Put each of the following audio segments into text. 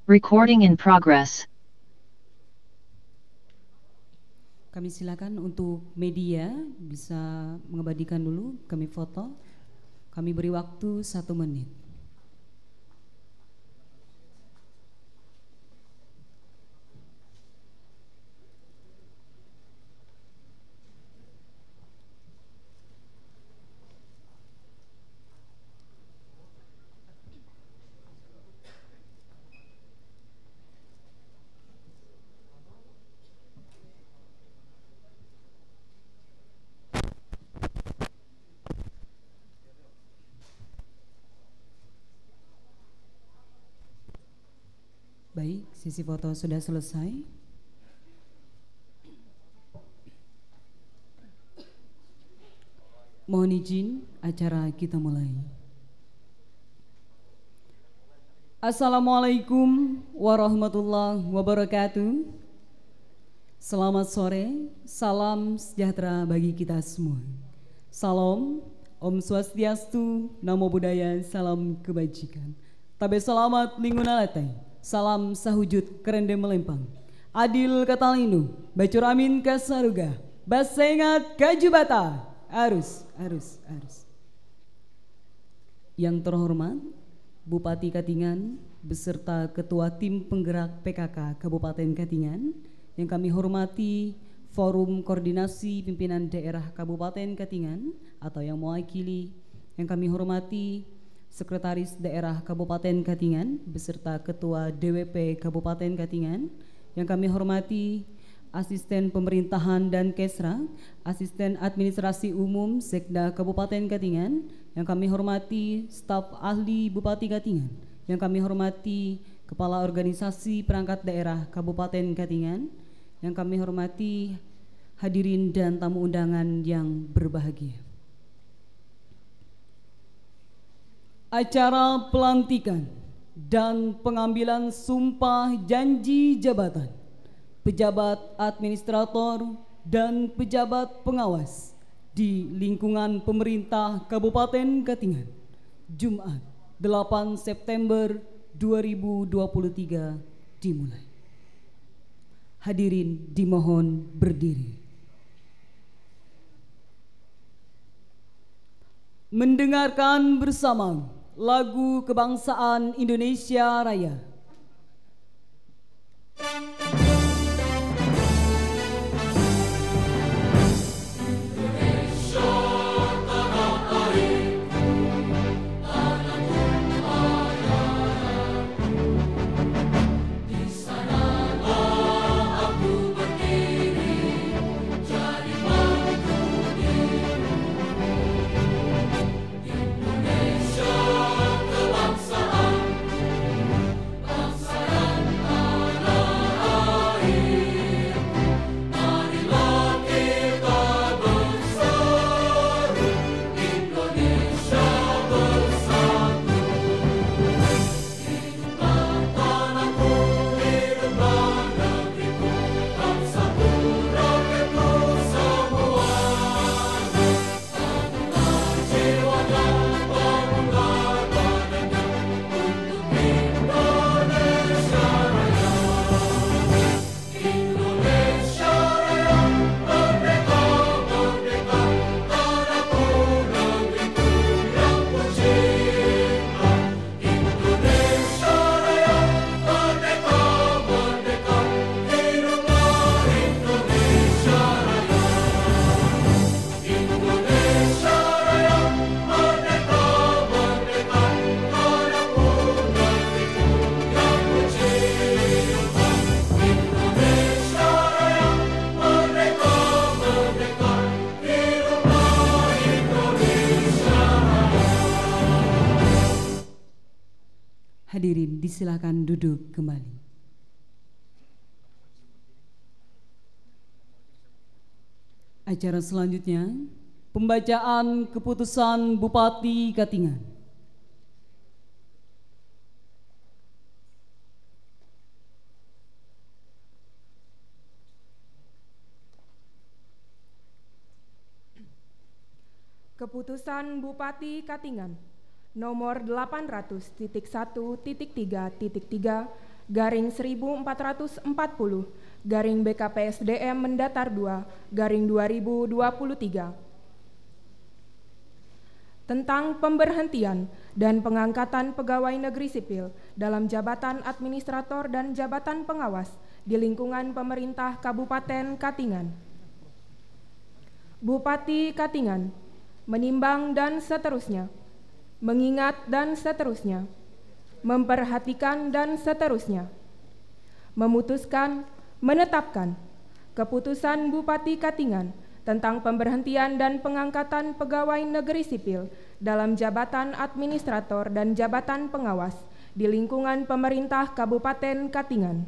Recording in progress. Kami silakan untuk media bisa mengabadikan dulu, kami foto. Kami beri waktu 1 menit. Baik, sesi foto sudah selesai. Mohon izin, acara kita mulai. Assalamualaikum warahmatullahi wabarakatuh. Selamat sore, salam sejahtera bagi kita semua. Salam, Om Swastiastu, Namo Buddhaya, salam kebajikan. Tabe selamat lingunalatai. Salam sahujud kerende melempang. Adil katalinu, bacur amin kasaruga. Basengat kajubata. Arus. Yang terhormat Bupati Katingan beserta Ketua Tim Penggerak PKK Kabupaten Katingan, yang kami hormati Forum Koordinasi Pimpinan Daerah Kabupaten Katingan atau yang mewakili, yang kami hormati Sekretaris Daerah Kabupaten Katingan beserta Ketua DWP Kabupaten Katingan, yang kami hormati Asisten Pemerintahan dan Kesra, Asisten Administrasi Umum Sekda Kabupaten Katingan, yang kami hormati staf ahli Bupati Katingan, yang kami hormati Kepala Organisasi Perangkat Daerah Kabupaten Katingan, yang kami hormati hadirin dan tamu undangan yang berbahagia. Acara pelantikan dan pengambilan sumpah janji jabatan pejabat administrator dan pejabat pengawas di lingkungan pemerintah Kabupaten Katingan, Jumat 8 September 2023 dimulai. Hadirin dimohon berdiri. Mendengarkan bersama lagu kebangsaan Indonesia Raya. Hadirin disilakan duduk kembali. Acara selanjutnya, pembacaan keputusan Bupati Katingan. Keputusan Bupati Katingan nomor 800.1.3.3 BKPSDM Mendatar 2/2023 tentang pemberhentian dan pengangkatan pegawai negeri sipil dalam jabatan administrator dan jabatan pengawas di lingkungan pemerintah Kabupaten Katingan. Bupati Katingan menimbang dan seterusnya, mengingat dan seterusnya, memperhatikan dan seterusnya, memutuskan, menetapkan keputusan Bupati Katingan tentang pemberhentian dan pengangkatan pegawai negeri sipil dalam jabatan administrator dan jabatan pengawas di lingkungan pemerintah Kabupaten Katingan.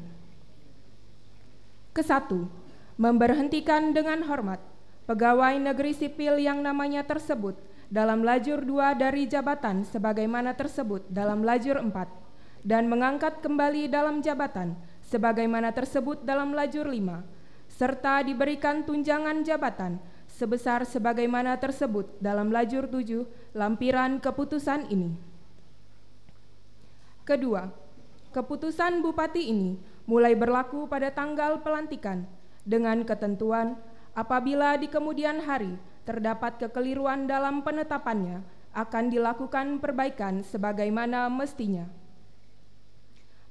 Kesatu, memberhentikan dengan hormat pegawai negeri sipil yang namanya tersebut dalam lajur 2 dari jabatan sebagaimana tersebut dalam lajur 4 dan mengangkat kembali dalam jabatan sebagaimana tersebut dalam lajur 5 serta diberikan tunjangan jabatan sebesar sebagaimana tersebut dalam lajur 7 lampiran keputusan ini. Kedua, keputusan Bupati ini mulai berlaku pada tanggal pelantikan dengan ketentuan apabila di kemudian hari terdapat kekeliruan dalam penetapannya akan dilakukan perbaikan sebagaimana mestinya.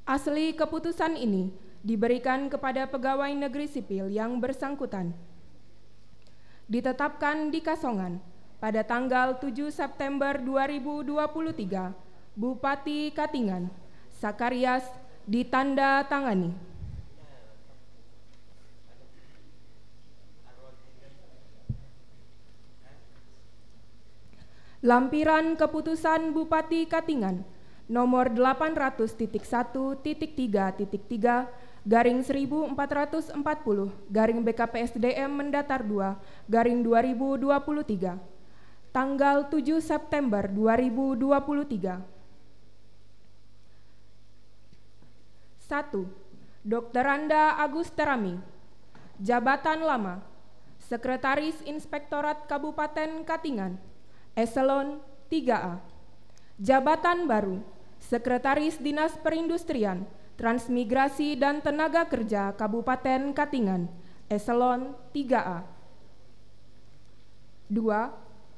Asli keputusan ini diberikan kepada pegawai negeri sipil yang bersangkutan. Ditetapkan di Kasongan pada tanggal 7 September 2023, Bupati Katingan, Sakarias ditanda tangani. Lampiran keputusan Bupati Katingan nomor 800.1.3/1440 BKPSDM Mendatar 2/2023 tanggal 7 September 2023. 1. Dr. Anda Agus Terami, jabatan lama, Sekretaris Inspektorat Kabupaten Katingan, Eselon 3A. Jabatan baru, Sekretaris Dinas Perindustrian, Transmigrasi dan Tenaga Kerja Kabupaten Katingan, Eselon 3A. 2.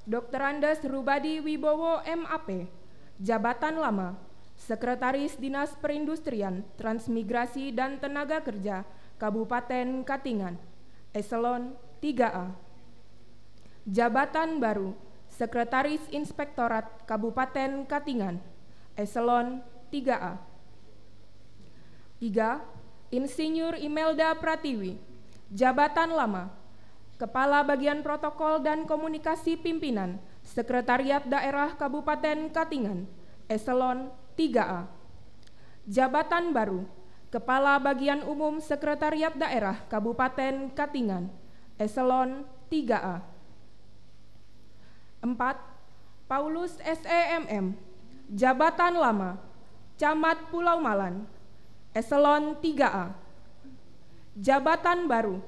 Dr. Andes Rubadi Wibowo MAP, jabatan lama, Sekretaris Dinas Perindustrian, Transmigrasi dan Tenaga Kerja Kabupaten Katingan, Eselon 3A. Jabatan baru, Sekretaris Inspektorat Kabupaten Katingan, Eselon 3A. 3. Insinyur Imelda Pratiwi, jabatan lama, Kepala Bagian Protokol dan Komunikasi Pimpinan, Sekretariat Daerah Kabupaten Katingan, Eselon 3A. Jabatan baru, Kepala Bagian Umum Sekretariat Daerah Kabupaten Katingan, Eselon 3A. 4. Paulus SEMM, jabatan lama, Camat Pulau Malan, Eselon 3A. Jabatan baru,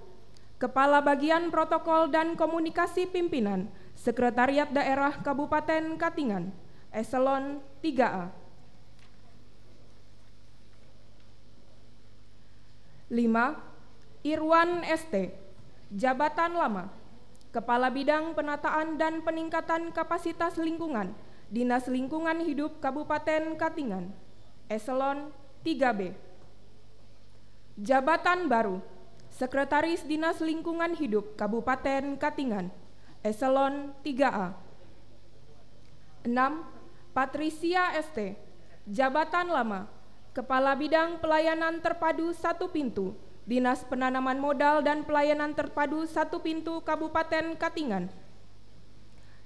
Kepala Bagian Protokol dan Komunikasi Pimpinan, Sekretariat Daerah Kabupaten Katingan, Eselon 3A. 5. Irwan ST, jabatan lama, Kepala Bidang Penataan dan Peningkatan Kapasitas Lingkungan, Dinas Lingkungan Hidup Kabupaten Katingan, Eselon 3B. Jabatan baru, Sekretaris Dinas Lingkungan Hidup Kabupaten Katingan, Eselon 3A. 6. Patricia ST, jabatan lama, Kepala Bidang Pelayanan Terpadu Satu Pintu, Dinas Penanaman Modal dan Pelayanan Terpadu Satu Pintu Kabupaten Katingan.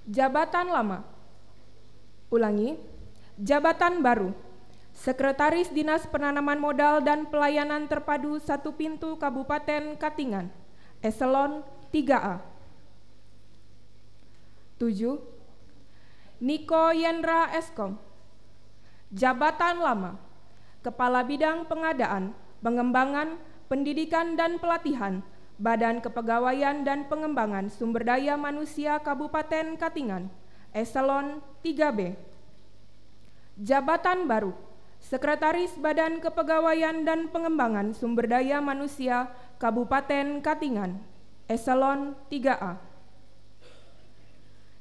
Jabatan lama, jabatan baru, Sekretaris Dinas Penanaman Modal dan Pelayanan Terpadu Satu Pintu Kabupaten Katingan, Eselon 3A. 7. Niko Yendra Eskom, jabatan lama, Kepala Bidang Pengadaan, Pengembangan, Pendidikan dan Pelatihan, Badan Kepegawaian dan Pengembangan Sumber Daya Manusia Kabupaten Katingan, Eselon 3B. Jabatan baru, Sekretaris Badan Kepegawaian dan Pengembangan Sumber Daya Manusia Kabupaten Katingan, Eselon 3A.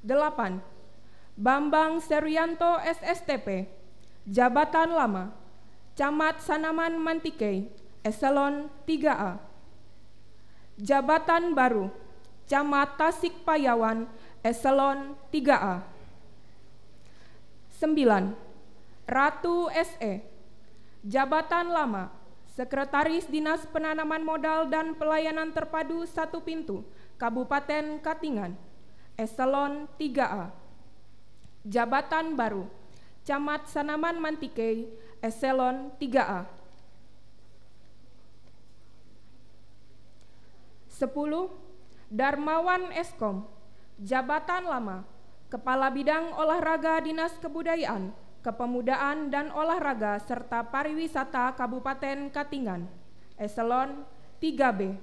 8. Bambang Serianto SSTP, Jabatan Lama, Camat Sanaman Mantikei, Eselon 3A. Jabatan Baru, Camat Tasikpayawan, Eselon 3A. 9. Ratu SE, Jabatan Lama, Sekretaris Dinas Penanaman Modal dan Pelayanan Terpadu Satu Pintu, Kabupaten Katingan, Eselon 3A. Jabatan Baru, Camat Sanaman Mantikei, Eselon 3A. 10. Darmawan Eskom, Jabatan Lama, Kepala Bidang Olahraga Dinas Kebudayaan, Kepemudaan dan Olahraga serta Pariwisata Kabupaten Katingan, Eselon 3B.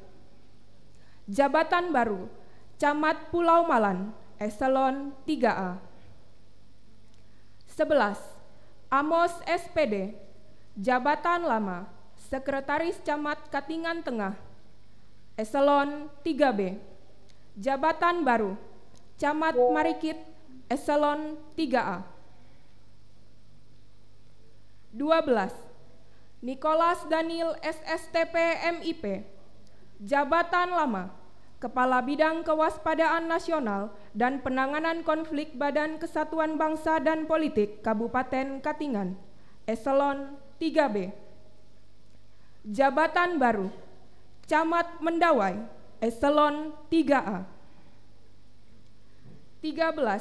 Jabatan Baru, Camat Pulau Malan, Eselon 3A. 11. Amos SPD, Jabatan Lama, Sekretaris Camat Katingan Tengah, Eselon 3B. Jabatan Baru, Camat Marikit, Eselon 3A. 12. Nicholas Daniel SSTP MIP, Jabatan Lama, Kepala Bidang Kewaspadaan Nasional dan Penanganan Konflik Badan Kesatuan Bangsa dan Politik Kabupaten Katingan, Eselon 3B. Jabatan Baru, Camat Mendawai, Eselon 3A. 13.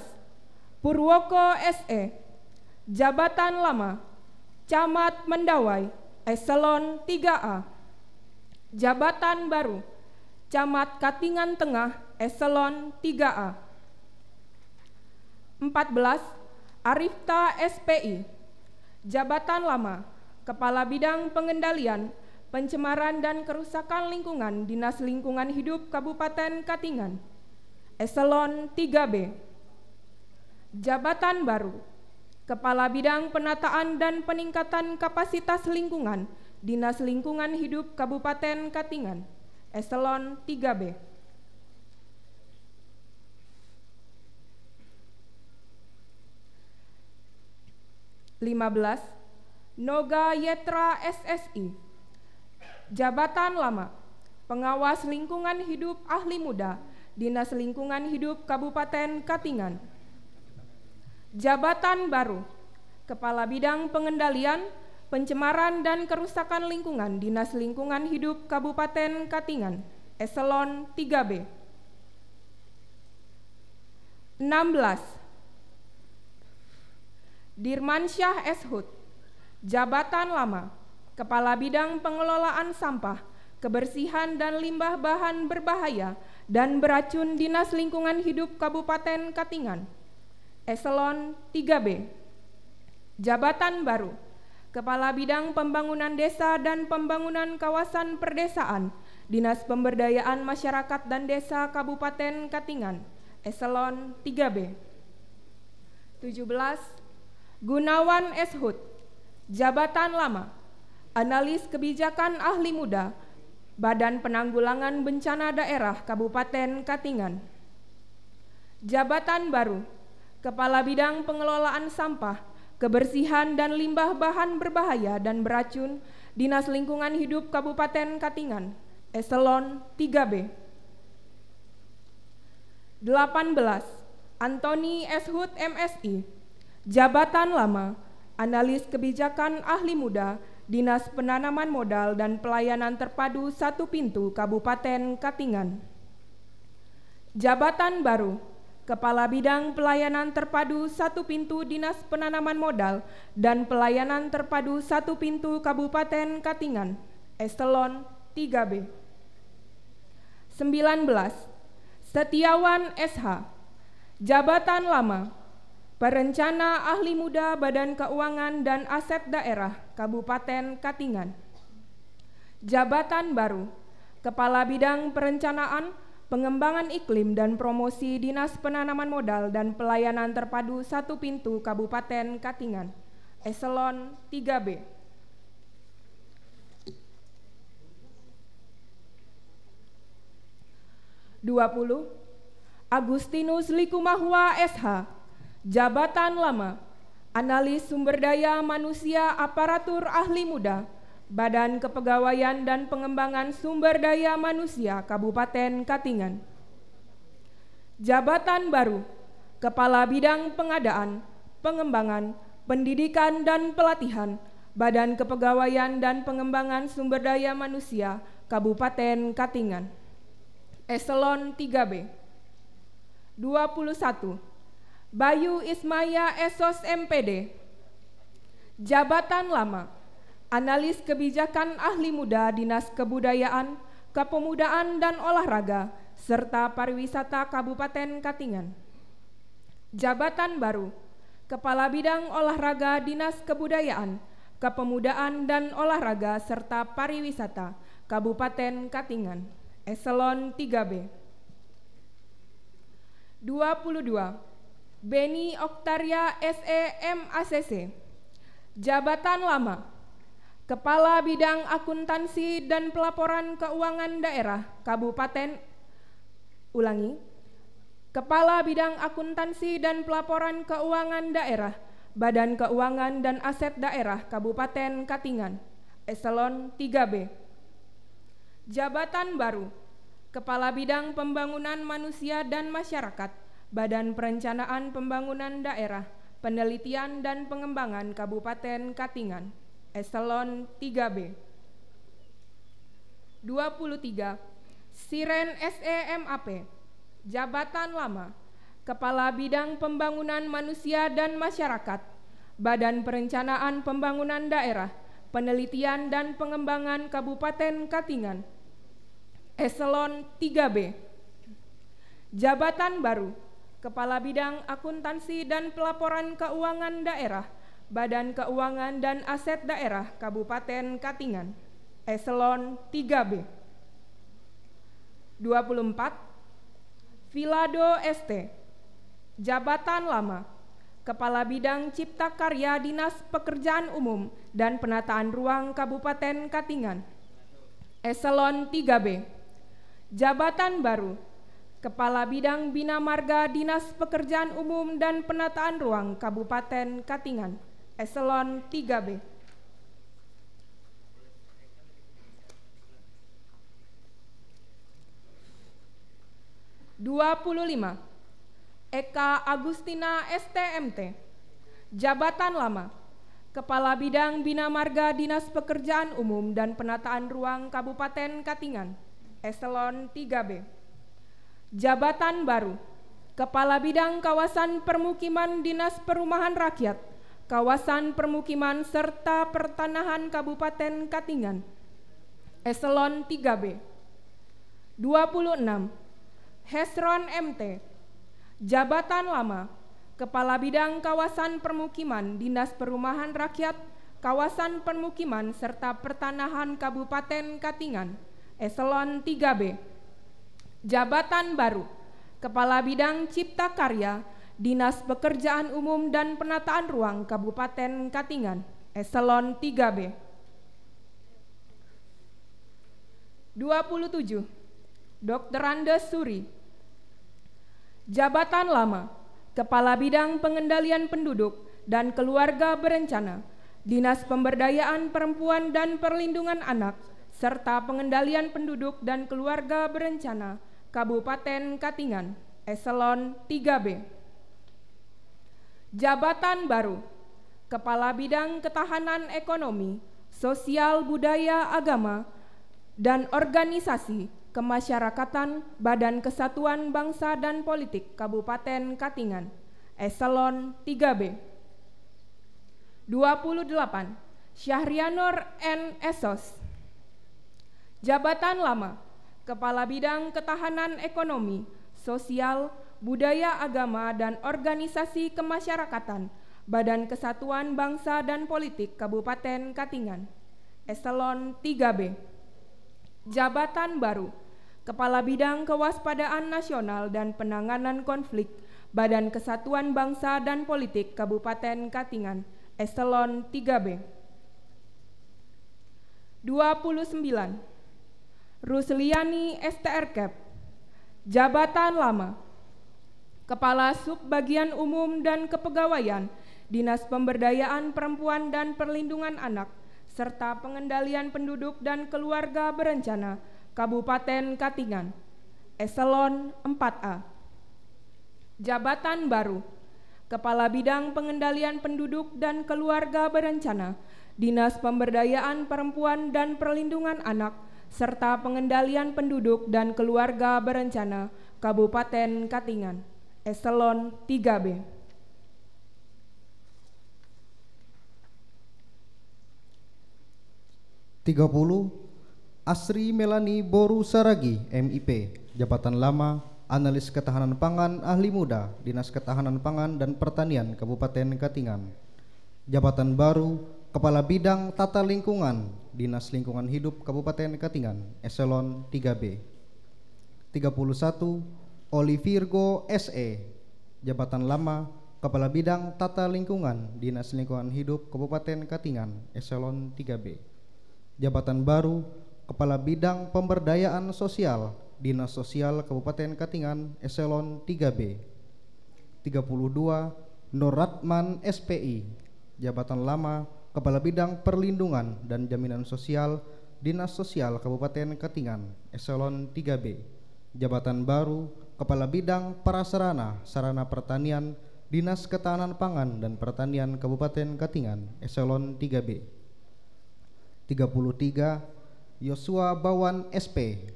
Purwoko SE, Jabatan Lama, Camat Mendawai, Eselon 3A. Jabatan Baru, Camat Katingan Tengah, Eselon 3A. 14. Arifta SPI, Jabatan Lama, Kepala Bidang Pengendalian, Pencemaran dan Kerusakan Lingkungan Dinas Lingkungan Hidup Kabupaten Katingan, Eselon 3B. Jabatan Baru, Kepala Bidang Penataan dan Peningkatan Kapasitas Lingkungan Dinas Lingkungan Hidup Kabupaten Katingan, Eselon 3B. 15. Noga Yetra SSI, Jabatan Lama, Pengawas Lingkungan Hidup Ahli Muda, Dinas Lingkungan Hidup Kabupaten Katingan. Jabatan Baru, Kepala Bidang Pengendalian, Pencemaran dan Kerusakan Lingkungan Dinas Lingkungan Hidup Kabupaten Katingan, Eselon 3B. 16. Dirmansyah Eshut, Jabatan Lama, Kepala Bidang Pengelolaan Sampah, Kebersihan dan Limbah Bahan Berbahaya dan Beracun Dinas Lingkungan Hidup Kabupaten Katingan, Eselon 3B. Jabatan Baru, Kepala Bidang Pembangunan Desa dan Pembangunan Kawasan Perdesaan, Dinas Pemberdayaan Masyarakat dan Desa Kabupaten Katingan, Eselon 3B. 17. Gunawan Eshut, Jabatan Lama, Analis Kebijakan Ahli Muda, Badan Penanggulangan Bencana Daerah Kabupaten Katingan. Jabatan Baru, Kepala Bidang Pengelolaan Sampah, Kebersihan dan Limbah Bahan Berbahaya dan Beracun, Dinas Lingkungan Hidup Kabupaten Katingan, Eselon 3B. 18. Antoni Eshut MSI, Jabatan Lama, Analis Kebijakan Ahli Muda, Dinas Penanaman Modal dan Pelayanan Terpadu Satu Pintu Kabupaten Katingan. Jabatan Baru, Kepala Bidang Pelayanan Terpadu Satu Pintu Dinas Penanaman Modal dan Pelayanan Terpadu Satu Pintu Kabupaten Katingan, Eselon 3B. 19. Setiawan SH, Jabatan Lama, Perencana Ahli Muda Badan Keuangan dan Aset Daerah Kabupaten Katingan. Jabatan Baru, Kepala Bidang Perencanaan, Pengembangan Iklim dan Promosi Dinas Penanaman Modal dan Pelayanan Terpadu Satu Pintu Kabupaten Katingan, Eselon 3B. Agustinus Likumahua SH, Jabatan Lama, Analis Sumber Daya Manusia Aparatur Ahli Muda, Badan Kepegawaian dan Pengembangan Sumber Daya Manusia Kabupaten Katingan. Jabatan baru, Kepala Bidang Pengadaan, Pengembangan, Pendidikan dan Pelatihan, Badan Kepegawaian dan Pengembangan Sumber Daya Manusia Kabupaten Katingan. Eselon 3B. 21. Bayu Ismaya Esos MPD, Jabatan Lama, Analis Kebijakan Ahli Muda Dinas Kebudayaan, Kepemudaan dan Olahraga, serta Pariwisata Kabupaten Katingan. Jabatan baru, Kepala Bidang Olahraga Dinas Kebudayaan, Kepemudaan dan Olahraga, serta Pariwisata Kabupaten Katingan. Eselon 3B. 22. Beni Oktaria SE-MACC, Jabatan Lama, Kepala Bidang Akuntansi dan Pelaporan Keuangan Daerah Kabupaten, Kepala Bidang Akuntansi dan Pelaporan Keuangan Daerah, Badan Keuangan dan Aset Daerah Kabupaten Katingan. Eselon 3B. Jabatan baru, Kepala Bidang Pembangunan Manusia dan Masyarakat, Badan Perencanaan Pembangunan Daerah, Penelitian dan Pengembangan Kabupaten Katingan. Eselon 3B. 23. Siren SE-MAP, Jabatan Lama, Kepala Bidang Pembangunan Manusia dan Masyarakat, Badan Perencanaan Pembangunan Daerah, Penelitian dan Pengembangan Kabupaten Katingan. Eselon 3B. Jabatan baru, Kepala Bidang Akuntansi dan Pelaporan Keuangan Daerah, Badan Keuangan dan Aset Daerah Kabupaten Katingan. Eselon 3B. 24. Vilado ST, Jabatan Lama, Kepala Bidang Cipta Karya Dinas Pekerjaan Umum dan Penataan Ruang Kabupaten Katingan. Eselon 3B. Jabatan baru, Kepala Bidang Bina Marga Dinas Pekerjaan Umum dan Penataan Ruang Kabupaten Katingan. Eselon 3B. 25. Eka Agustina STMT, Jabatan Lama, Kepala Bidang Bina Marga Dinas Pekerjaan Umum dan Penataan Ruang Kabupaten Katingan. Eselon 3B. Jabatan baru, Kepala Bidang Kawasan Permukiman Dinas Perumahan Rakyat, Kawasan Permukiman serta Pertanahan Kabupaten Katingan. Eselon 3B. 26. Hesron MT, Jabatan Lama, Kepala Bidang Kawasan Permukiman Dinas Perumahan Rakyat, Kawasan Permukiman serta Pertanahan Kabupaten Katingan. Eselon 3B. Jabatan baru, Kepala Bidang Cipta Karya Dinas Pekerjaan Umum dan Penataan Ruang Kabupaten Katingan. Eselon 3B. 27. Dr. Andes Suri, Jabatan Lama, Kepala Bidang Pengendalian Penduduk dan Keluarga Berencana, Dinas Pemberdayaan Perempuan dan Perlindungan Anak, serta Pengendalian Penduduk dan Keluarga Berencana, Kabupaten Katingan. Eselon 3B. Jabatan baru, Kepala Bidang Ketahanan Ekonomi, Sosial, Budaya, Agama, dan Organisasi Kemasyarakatan Badan Kesatuan Bangsa dan Politik Kabupaten Katingan. Eselon 3B. 28. Syahrianur N. Esos, Jabatan Lama, Kepala Bidang Ketahanan Ekonomi, Sosial, Budaya, Agama, dan Organisasi Kemasyarakatan Badan Kesatuan Bangsa dan Politik Kabupaten Katingan. Eselon 3B. Jabatan baru, Kepala Bidang Kewaspadaan Nasional dan Penanganan Konflik Badan Kesatuan Bangsa dan Politik Kabupaten Katingan. Eselon 3B. 29. Rusliani STRKEP, Jabatan Lama, Kepala Subbagian Umum dan Kepegawaian Dinas Pemberdayaan Perempuan dan Perlindungan Anak serta Pengendalian Penduduk dan Keluarga Berencana Kabupaten Katingan, Eselon 4A. Jabatan baru, Kepala Bidang Pengendalian Penduduk dan Keluarga Berencana Dinas Pemberdayaan Perempuan dan Perlindungan Anak serta Pengendalian Penduduk dan Keluarga Berencana Kabupaten Katingan, Eselon 3B. Asri Melani Boru Saragi, MIP, Jabatan Lama, Analis Ketahanan Pangan Ahli Muda, Dinas Ketahanan Pangan dan Pertanian Kabupaten Katingan. Jabatan baru, Kepala Bidang Tata Lingkungan, Dinas Lingkungan Hidup Kabupaten Katingan, Eselon 3B. 31. Olivirgo SE, Jabatan Lama, Kepala Bidang Tata Lingkungan, Dinas Lingkungan Hidup Kabupaten Katingan, Eselon 3B. Jabatan baru, Kepala Bidang Pemberdayaan Sosial, Dinas Sosial Kabupaten Katingan, Eselon 3B. 32. Nurratman SPI, Jabatan Lama, Kepala Bidang Perlindungan dan Jaminan Sosial, Dinas Sosial Kabupaten Katingan, Eselon 3B. Jabatan baru, Kepala Bidang Prasarana Sarana Pertanian, Dinas Ketahanan Pangan dan Pertanian Kabupaten Katingan, Eselon 3B. 33. Yosua Bawan SP,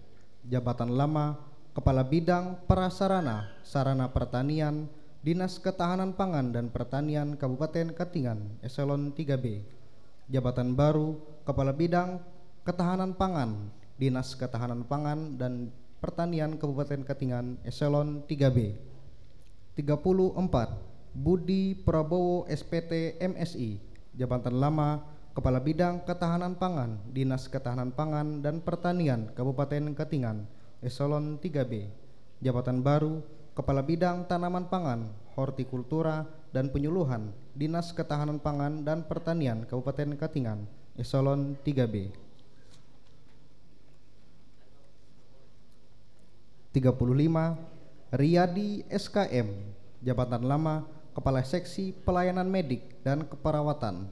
Jabatan Lama, Kepala Bidang Prasarana Sarana Pertanian, Dinas Ketahanan Pangan dan Pertanian Kabupaten Katingan, Eselon 3B. Jabatan baru, Kepala Bidang Ketahanan Pangan, Dinas Ketahanan Pangan dan Pertanian Kabupaten Katingan, Eselon 3B. 34. Budi Prabowo SPT MSI, Jabatan Lama, Kepala Bidang Ketahanan Pangan, Dinas Ketahanan Pangan dan Pertanian Kabupaten Katingan, Eselon 3B. Jabatan baru, Kepala Bidang Tanaman Pangan, Hortikultura dan Penyuluhan, Dinas Ketahanan Pangan dan Pertanian Kabupaten Katingan, Eselon 3B. 35. Riyadi SKM, Jabatan Lama, Kepala Seksi Pelayanan Medik dan Keperawatan.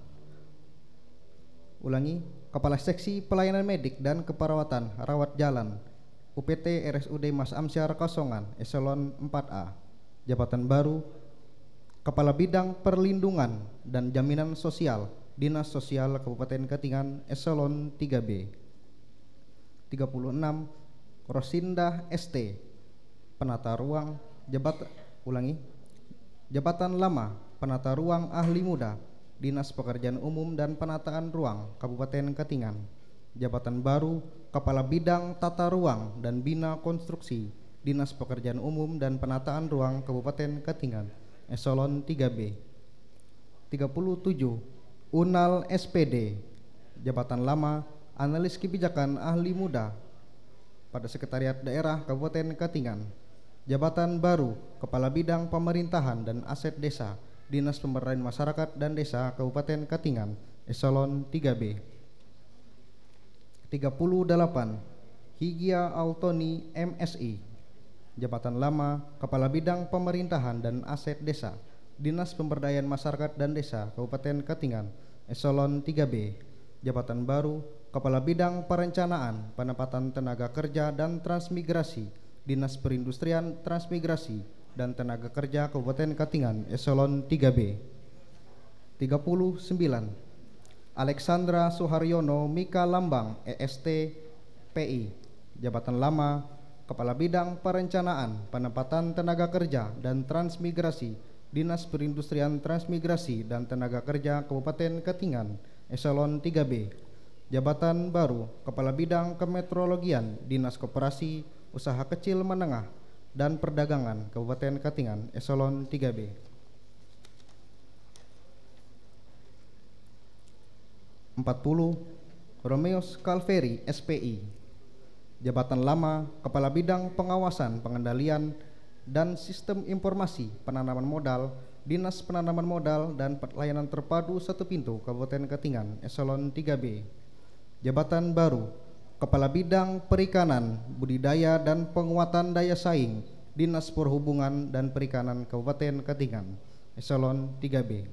Ulangi, Kepala Seksi Pelayanan Medik dan Keperawatan Rawat Jalan, UPT RSUD Mas Amsyar Kasongan, Eselon 4A. Jabatan baru, Kepala Bidang Perlindungan dan Jaminan Sosial, Dinas Sosial Kabupaten Katingan, Eselon 3B. 36. Rosindah ST, Penata Ruang, Jabatan Lama, Penata Ruang Ahli Muda, Dinas Pekerjaan Umum dan Penataan Ruang Kabupaten Katingan. Jabatan baru, Kepala Bidang Tata Ruang dan Bina Konstruksi, Dinas Pekerjaan Umum dan Penataan Ruang Kabupaten Katingan, Eselon 3B. 37. Unal SPD, Jabatan Lama, Analis Kebijakan Ahli Muda pada Sekretariat Daerah Kabupaten Katingan. Jabatan baru, Kepala Bidang Pemerintahan dan Aset Desa, Dinas Pemberdayaan Masyarakat dan Desa Kabupaten Katingan, Eselon 3B. 38. Higia Altoni MSI, Jabatan Lama, Kepala Bidang Pemerintahan dan Aset Desa, Dinas Pemberdayaan Masyarakat dan Desa Kabupaten Katingan, Eselon 3B. Jabatan baru, Kepala Bidang Perencanaan, Penempatan Tenaga Kerja dan Transmigrasi, Dinas Perindustrian, Transmigrasi dan Tenaga Kerja Kabupaten Katingan, Eselon 3B. 39. Alexandra Suharyono Mika Lambang EST PI, Jabatan Lama, Kepala Bidang Perencanaan, Penempatan Tenaga Kerja dan Transmigrasi, Dinas Perindustrian, Transmigrasi dan Tenaga Kerja Kabupaten Katingan, Eselon 3B. Jabatan baru, Kepala Bidang Kemeteorologian, Dinas Koperasi, Usaha Kecil Menengah dan Perdagangan Kabupaten Katingan, Eselon 3B. 40. Romeus Calveri SPI, Jabatan Lama, Kepala Bidang Pengawasan, Pengendalian dan Sistem Informasi Penanaman Modal, Dinas Penanaman Modal dan Pelayanan Terpadu Satu Pintu Kabupaten Katingan Eselon 3B. Jabatan baru Kepala Bidang Perikanan, Budidaya dan Penguatan Daya Saing Dinas Perhubungan dan Perikanan Kabupaten Katingan Eselon 3B.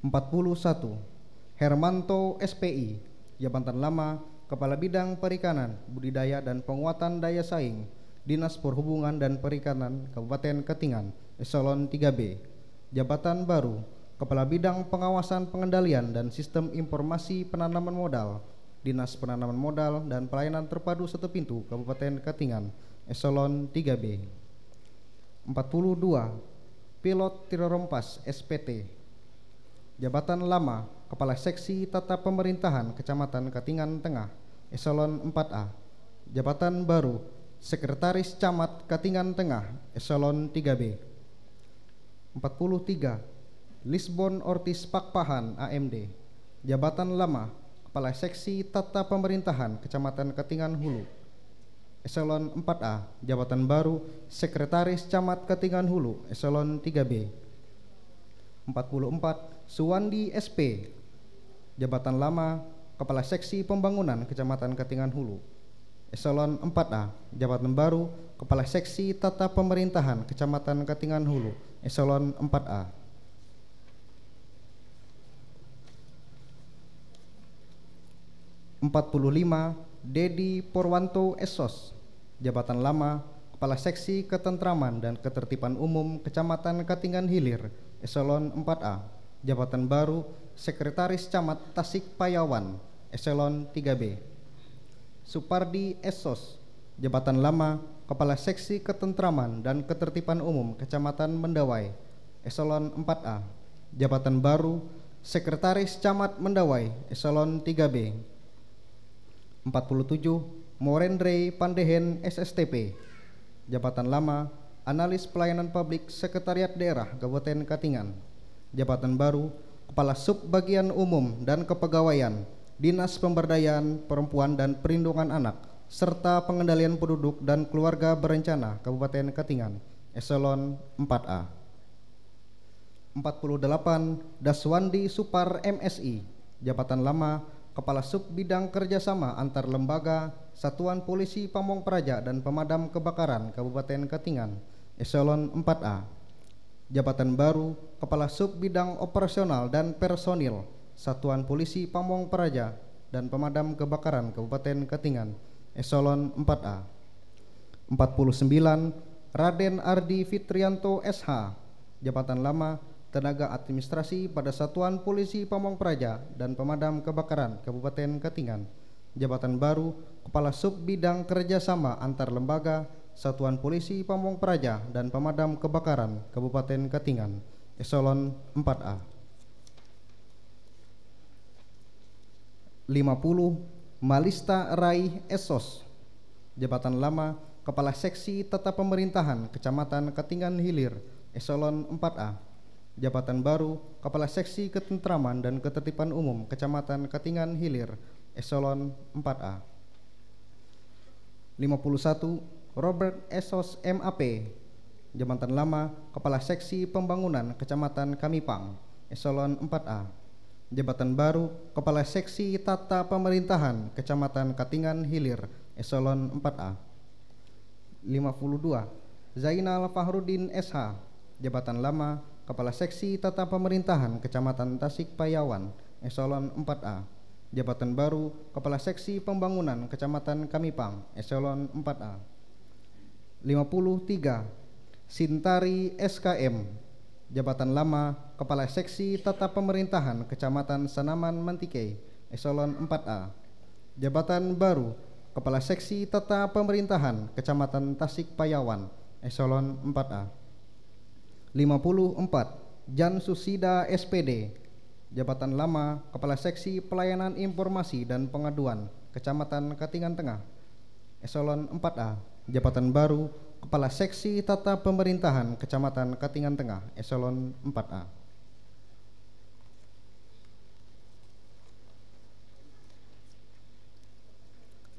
41. Hermanto SPI, Jabatan Lama Kepala Bidang Perikanan, Budidaya dan Penguatan Daya Saing Dinas Perhubungan dan Perikanan Kabupaten Katingan Eselon 3B. Jabatan baru Kepala Bidang Pengawasan Pengendalian dan Sistem Informasi Penanaman Modal Dinas Penanaman Modal dan Pelayanan Terpadu Satu Pintu Kabupaten Katingan Eselon 3B. 42. Pilot Tirorompas SPT, Jabatan Lama Kepala Seksi Tata Pemerintahan Kecamatan Katingan Tengah Eselon 4A. Jabatan baru Sekretaris Camat Katingan Tengah Eselon 3B. 43. Lisbon Ortiz Pakpahan AMD, Jabatan Lama Kepala Seksi Tata Pemerintahan Kecamatan Katingan Hulu Eselon 4A. Jabatan baru Sekretaris Camat Katingan Hulu Eselon 3B. 44. Suwandi SP, Jabatan Lama Kepala Seksi Pembangunan Kecamatan Katingan Hulu Eselon 4A. Jabatan baru Kepala Seksi Tata Pemerintahan Kecamatan Katingan Hulu Eselon 4A. 45. Dedi Porwanto Esos, Jabatan Lama Kepala Seksi Ketentraman dan Ketertiban Umum Kecamatan Katingan Hilir Eselon 4A. Jabatan baru Sekretaris Camat Tasikpayawan Eselon 3B. Supardi Esos, Jabatan Lama Kepala Seksi Ketentraman dan Ketertiban Umum Kecamatan Mendawai Eselon 4A. Jabatan baru Sekretaris Camat Mendawai Eselon 3B. 47. Morendre Pandehen SSTP, Jabatan Lama Analis Pelayanan Publik Sekretariat Daerah Kabupaten Katingan. Jabatan baru Kepala Subbagian Umum dan Kepegawaian Dinas Pemberdayaan Perempuan dan Perlindungan Anak serta Pengendalian Penduduk dan Keluarga Berencana Kabupaten Katingan Eselon 4A. 48. Daswandi Supar MSI, Jabatan Lama Kepala Sub Bidang Kerjasama Antar Lembaga Satuan Polisi Pamong Praja dan Pemadam Kebakaran Kabupaten Katingan Eselon 4A. Jabatan baru Kepala Sub Bidang Operasional dan Personil Satuan Polisi Pamong Praja dan Pemadam Kebakaran Kabupaten Katingan Eselon 4A. 49. Raden Ardi Fitrianto SH, Jabatan Lama Tenaga Administrasi pada Satuan Polisi Pamong Praja dan Pemadam Kebakaran Kabupaten Katingan. Jabatan baru Kepala Sub Bidang Kerjasama Antar Lembaga Satuan Polisi Pamong Praja dan Pemadam Kebakaran Kabupaten Katingan Eselon 4A. 50. Malista Rai Esos, Jabatan Lama Kepala Seksi Tata Pemerintahan Kecamatan Katingan Hilir Eselon 4A. Jabatan baru Kepala Seksi Ketentraman dan Ketertiban Umum Kecamatan Katingan Hilir Eselon 4A. 51. Robert Esos MAP, Jabatan Lama Kepala Seksi Pembangunan Kecamatan Kamipang Eselon 4A. Jabatan baru Kepala Seksi Tata Pemerintahan Kecamatan Katingan Hilir Eselon 4A. 52. Zainal Fahrudin SH, Jabatan Lama Kepala Seksi Tata Pemerintahan Kecamatan Tasikpayawan Eselon 4A. Jabatan baru Kepala Seksi Pembangunan Kecamatan Kamipang Eselon 4A. 53. Sintari SKM, Jabatan Lama Kepala Seksi Tata Pemerintahan Kecamatan Sanaman Mantikei Eselon 4A. Jabatan baru Kepala Seksi Tata Pemerintahan Kecamatan Tasikpayawan Eselon 4A. 54. Jan Susida SPD, Jabatan Lama Kepala Seksi Pelayanan Informasi dan Pengaduan Kecamatan Katingan Tengah Eselon 4A. Jabatan baru Kepala Seksi Tata Pemerintahan Kecamatan Katingan Tengah Eselon 4A.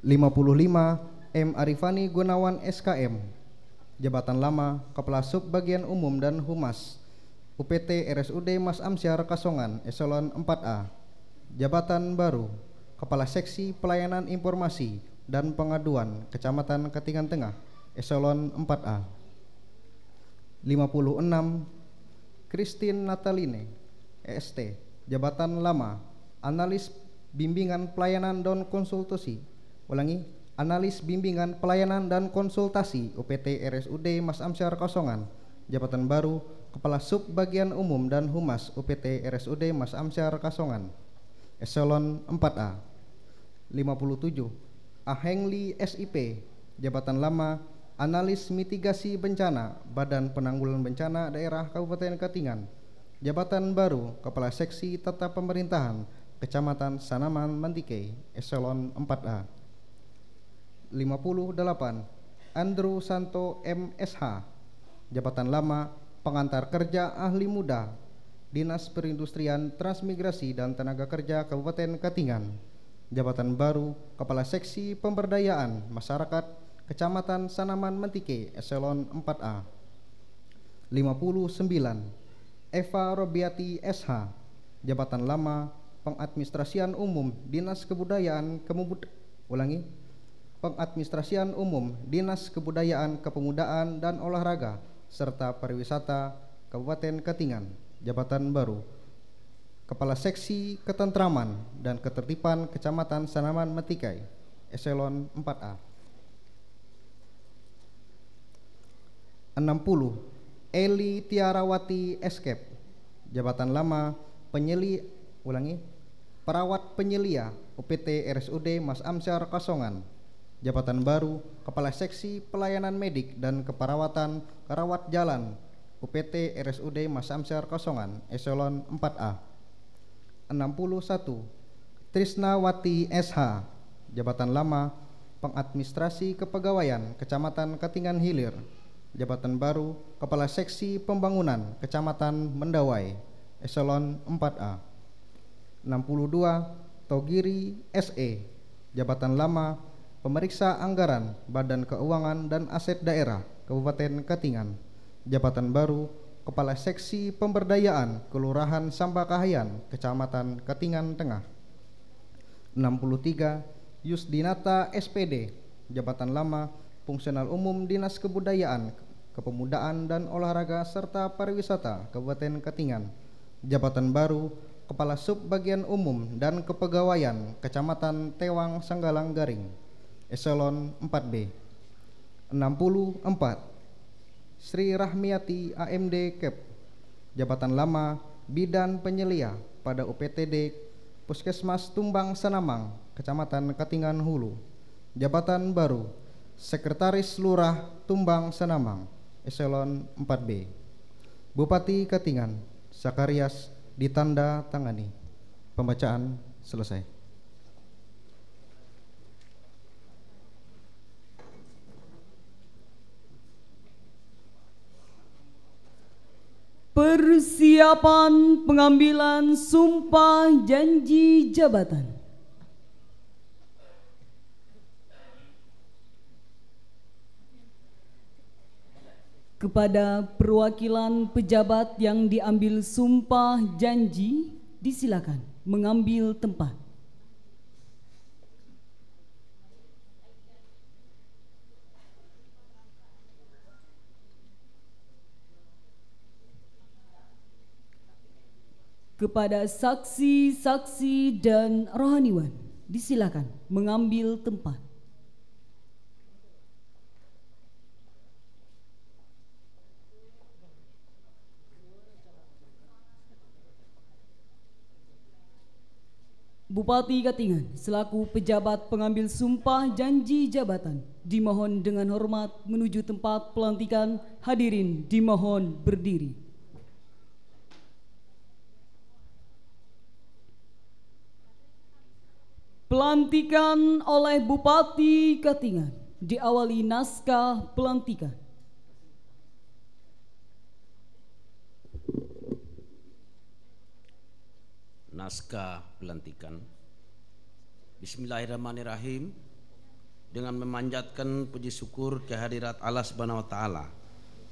55. M. Arifani Gunawan SKM, Jabatan Lama Kepala Subbagian Umum dan Humas UPT RSUD Mas Amsyar Kasongan Eselon 4A. Jabatan baru Kepala Seksi Pelayanan Informasi dan Pengaduan Kecamatan Katingan Tengah Eselon 4A. 56 Christine Nataline EST. Jabatan lama Analis Bimbingan Pelayanan dan Konsultasi. Ulangi, Analis Bimbingan Pelayanan dan Konsultasi UPT RSUD Mas Amsyar Kasongan. Jabatan baru Kepala Sub Bagian Umum dan Humas UPT RSUD Mas Amsyar Kasongan Eselon 4A. 57 Ahengli SIP. Jabatan lama Analis Mitigasi Bencana Badan Penanggulangan Bencana Daerah Kabupaten Katingan. Jabatan baru Kepala Seksi Tata Pemerintahan Kecamatan Sanaman Mantike Eselon 4A. 58 Andrew Santo MSH. Jabatan lama Pengantar Kerja Ahli Muda Dinas Perindustrian Transmigrasi dan Tenaga Kerja Kabupaten Katingan. Jabatan baru Kepala Seksi Pemberdayaan Masyarakat Kecamatan Sanaman Mantike Eselon 4A. 59 Eva Robiati SH. Jabatan lama Pengadministrasian Umum Dinas Kebudayaan Pengadministrasian Umum Dinas Kebudayaan Kepemudaan dan Olahraga serta Pariwisata Kabupaten Katingan. Jabatan baru Kepala Seksi Ketentraman dan Ketertiban Kecamatan Sanaman Matikai Eselon 4A. 60 Eli Tiarawati Escape. Jabatan lama Perawat Penyelia UPT RSUD Mas Amsyar Kasongan. Jabatan baru Kepala Seksi Pelayanan Medik dan Keperawatan Kerawat Jalan UPT RSUD Mas Amsyar Kasongan Eselon 4A. 61 Trisnawati SH. Jabatan lama Pengadministrasi Kepegawaian Kecamatan Katingan Hilir. Jabatan baru Kepala Seksi Pembangunan Kecamatan Mendawai Eselon 4A. 62 Togiri SE. Jabatan lama Pemeriksa Anggaran Badan Keuangan dan Aset Daerah Kabupaten Katingan. Jabatan baru Kepala Seksi Pemberdayaan Kelurahan Sambakahayan Kecamatan Katingan Tengah. 63 Yusdinata SPD. Jabatan lama Fungsional Umum Dinas Kebudayaan, Kepemudaan dan Olahraga serta Pariwisata Kabupaten Katingan. Jabatan baru Kepala Sub Bagian Umum dan Kepegawaian Kecamatan Tewang Sanggalang Garing Eselon 4B. 64 Sri Rahmiati AMD Kep. Jabatan lama Bidan Penyelia pada UPTD Puskesmas Tumbang Sanamang Kecamatan Katingan Hulu. Jabatan baru Sekretaris Lurah Tumbang Sanamang Eselon 4B. Bupati Katingan Sakarias ditanda tangani. Pembacaan selesai. Persiapan pengambilan sumpah janji jabatan. Kepada perwakilan pejabat yang diambil sumpah janji, disilakan mengambil tempat. Kepada saksi-saksi dan rohaniwan, disilakan mengambil tempat. Bupati Katingan selaku pejabat pengambil sumpah janji jabatan dimohon dengan hormat menuju tempat pelantikan. Hadirin dimohon berdiri. Pelantikan oleh Bupati Katingan diawali naskah pelantikan. Naskah pelantikan. Bismillahirrahmanirrahim. Dengan memanjatkan puji syukur kehadirat Allah Subhanahu wa taala,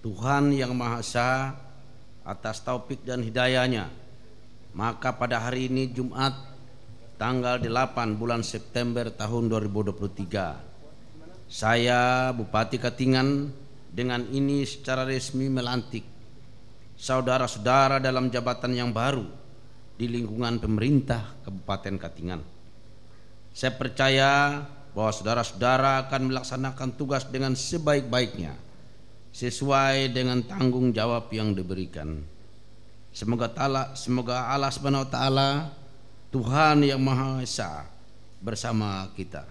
Tuhan yang Maha Esa, atas taufik dan hidayahnya, maka pada hari ini Jumat tanggal 8 bulan September tahun 2023, saya Bupati Katingan dengan ini secara resmi melantik saudara-saudara dalam jabatan yang baru di lingkungan pemerintah Kabupaten Katingan. Saya percaya bahwa saudara-saudara akan melaksanakan tugas dengan sebaik-baiknya sesuai dengan tanggung jawab yang diberikan. Semoga Allah Subhanahu wa taala, Tuhan yang Maha Esa, bersama kita.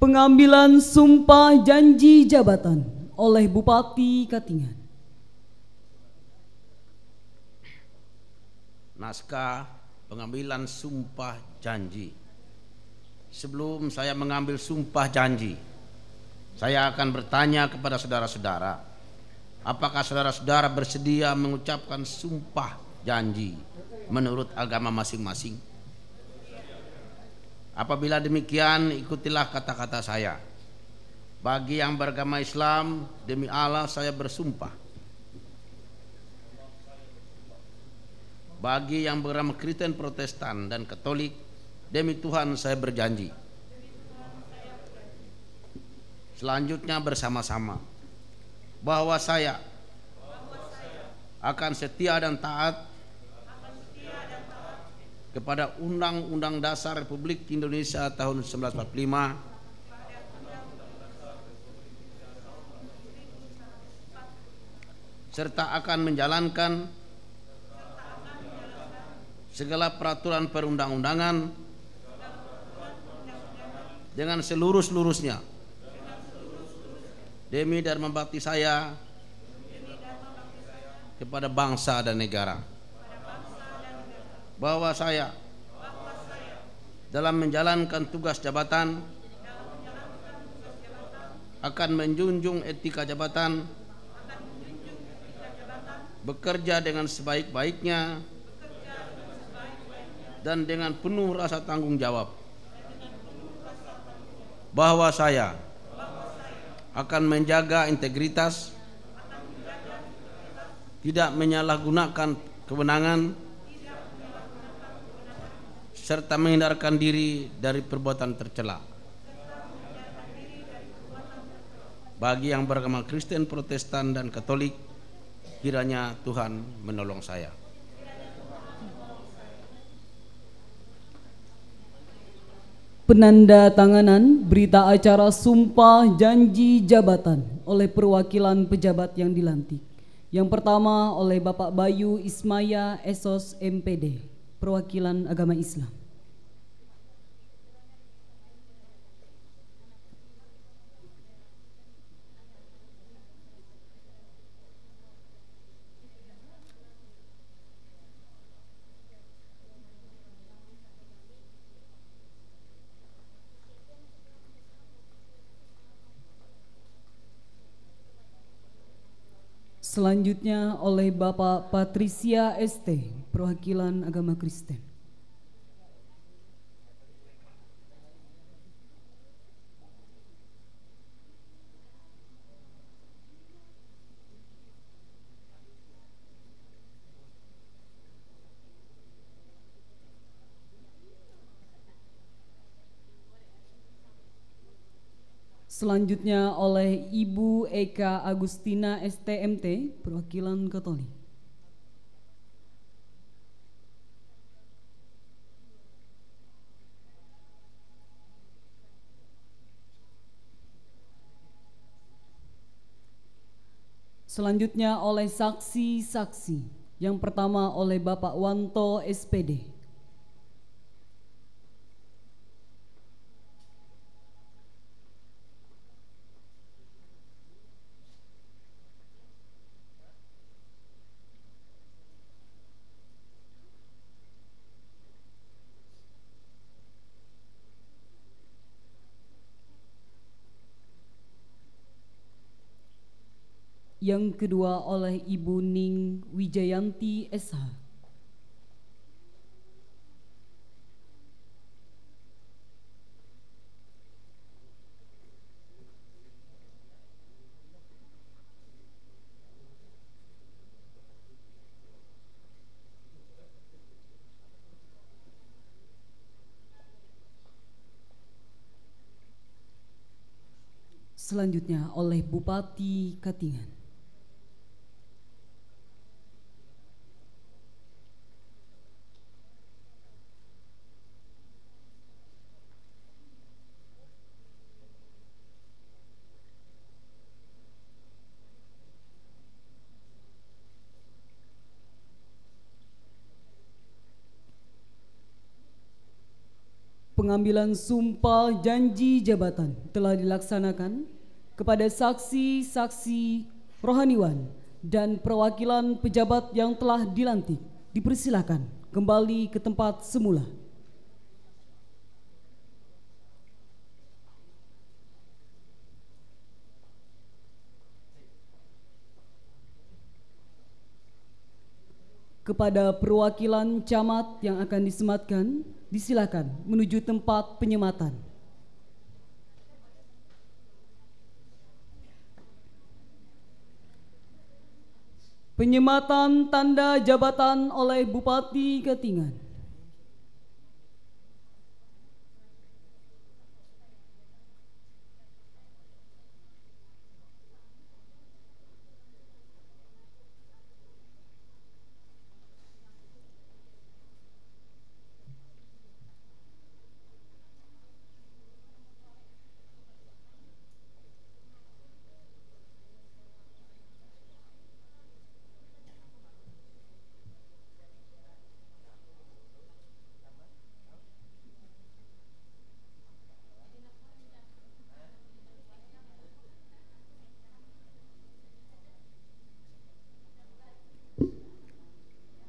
Pengambilan sumpah janji jabatan oleh Bupati Katingan. Naskah pengambilan sumpah janji. Sebelum saya mengambil sumpah janji, saya akan bertanya kepada saudara-saudara, apakah saudara-saudara bersedia mengucapkan sumpah janji menurut agama masing-masing? Apabila demikian, ikutilah kata-kata saya. Bagi yang beragama Islam, demi Allah saya bersumpah. Bagi yang beragama Kristen, Protestan, dan Katolik, demi Tuhan saya berjanji. Selanjutnya bersama-sama bahwa saya akan setia dan taat kepada Undang-Undang Dasar Republik Indonesia tahun 1945, serta akan menjalankan segala peraturan perundang-undangan dengan seluruh-seluruhnya demi dan membakti saya kepada bangsa dan negara. Bahwa saya dalam menjalankan tugas jabatan akan menjunjung etika jabatan, bekerja dengan sebaik-baiknya dan dengan penuh rasa tanggung jawab. Bahwa saya akan menjaga integritas, tidak menyalahgunakan kewenangan, serta menghindarkan diri dari perbuatan tercela. Bagi yang beragama Kristen, Protestan, dan Katolik, kiranya Tuhan menolong saya. Penandatanganan berita acara sumpah janji jabatan oleh perwakilan pejabat yang dilantik. Yang pertama oleh Bapak Bayu Ismaya Esos MPD, perwakilan agama Islam. Selanjutnya oleh Bapak Patricia ST, perwakilan agama Kristen. Selanjutnya oleh Ibu Eka Agustina STMT, perwakilan Katolik. Selanjutnya oleh saksi-saksi. Yang pertama oleh Bapak Wanto SPD. Yang kedua oleh Ibu Ning Wijayanti SH. Selanjutnya oleh Bupati Katingan. Pengambilan sumpah janji jabatan telah dilaksanakan kepada saksi-saksi rohaniwan dan perwakilan pejabat yang telah dilantik. Dipersilakan kembali ke tempat semula. Kepada perwakilan camat yang akan disematkan, disilakan menuju tempat penyematan. Penyematan tanda jabatan oleh Bupati Katingan.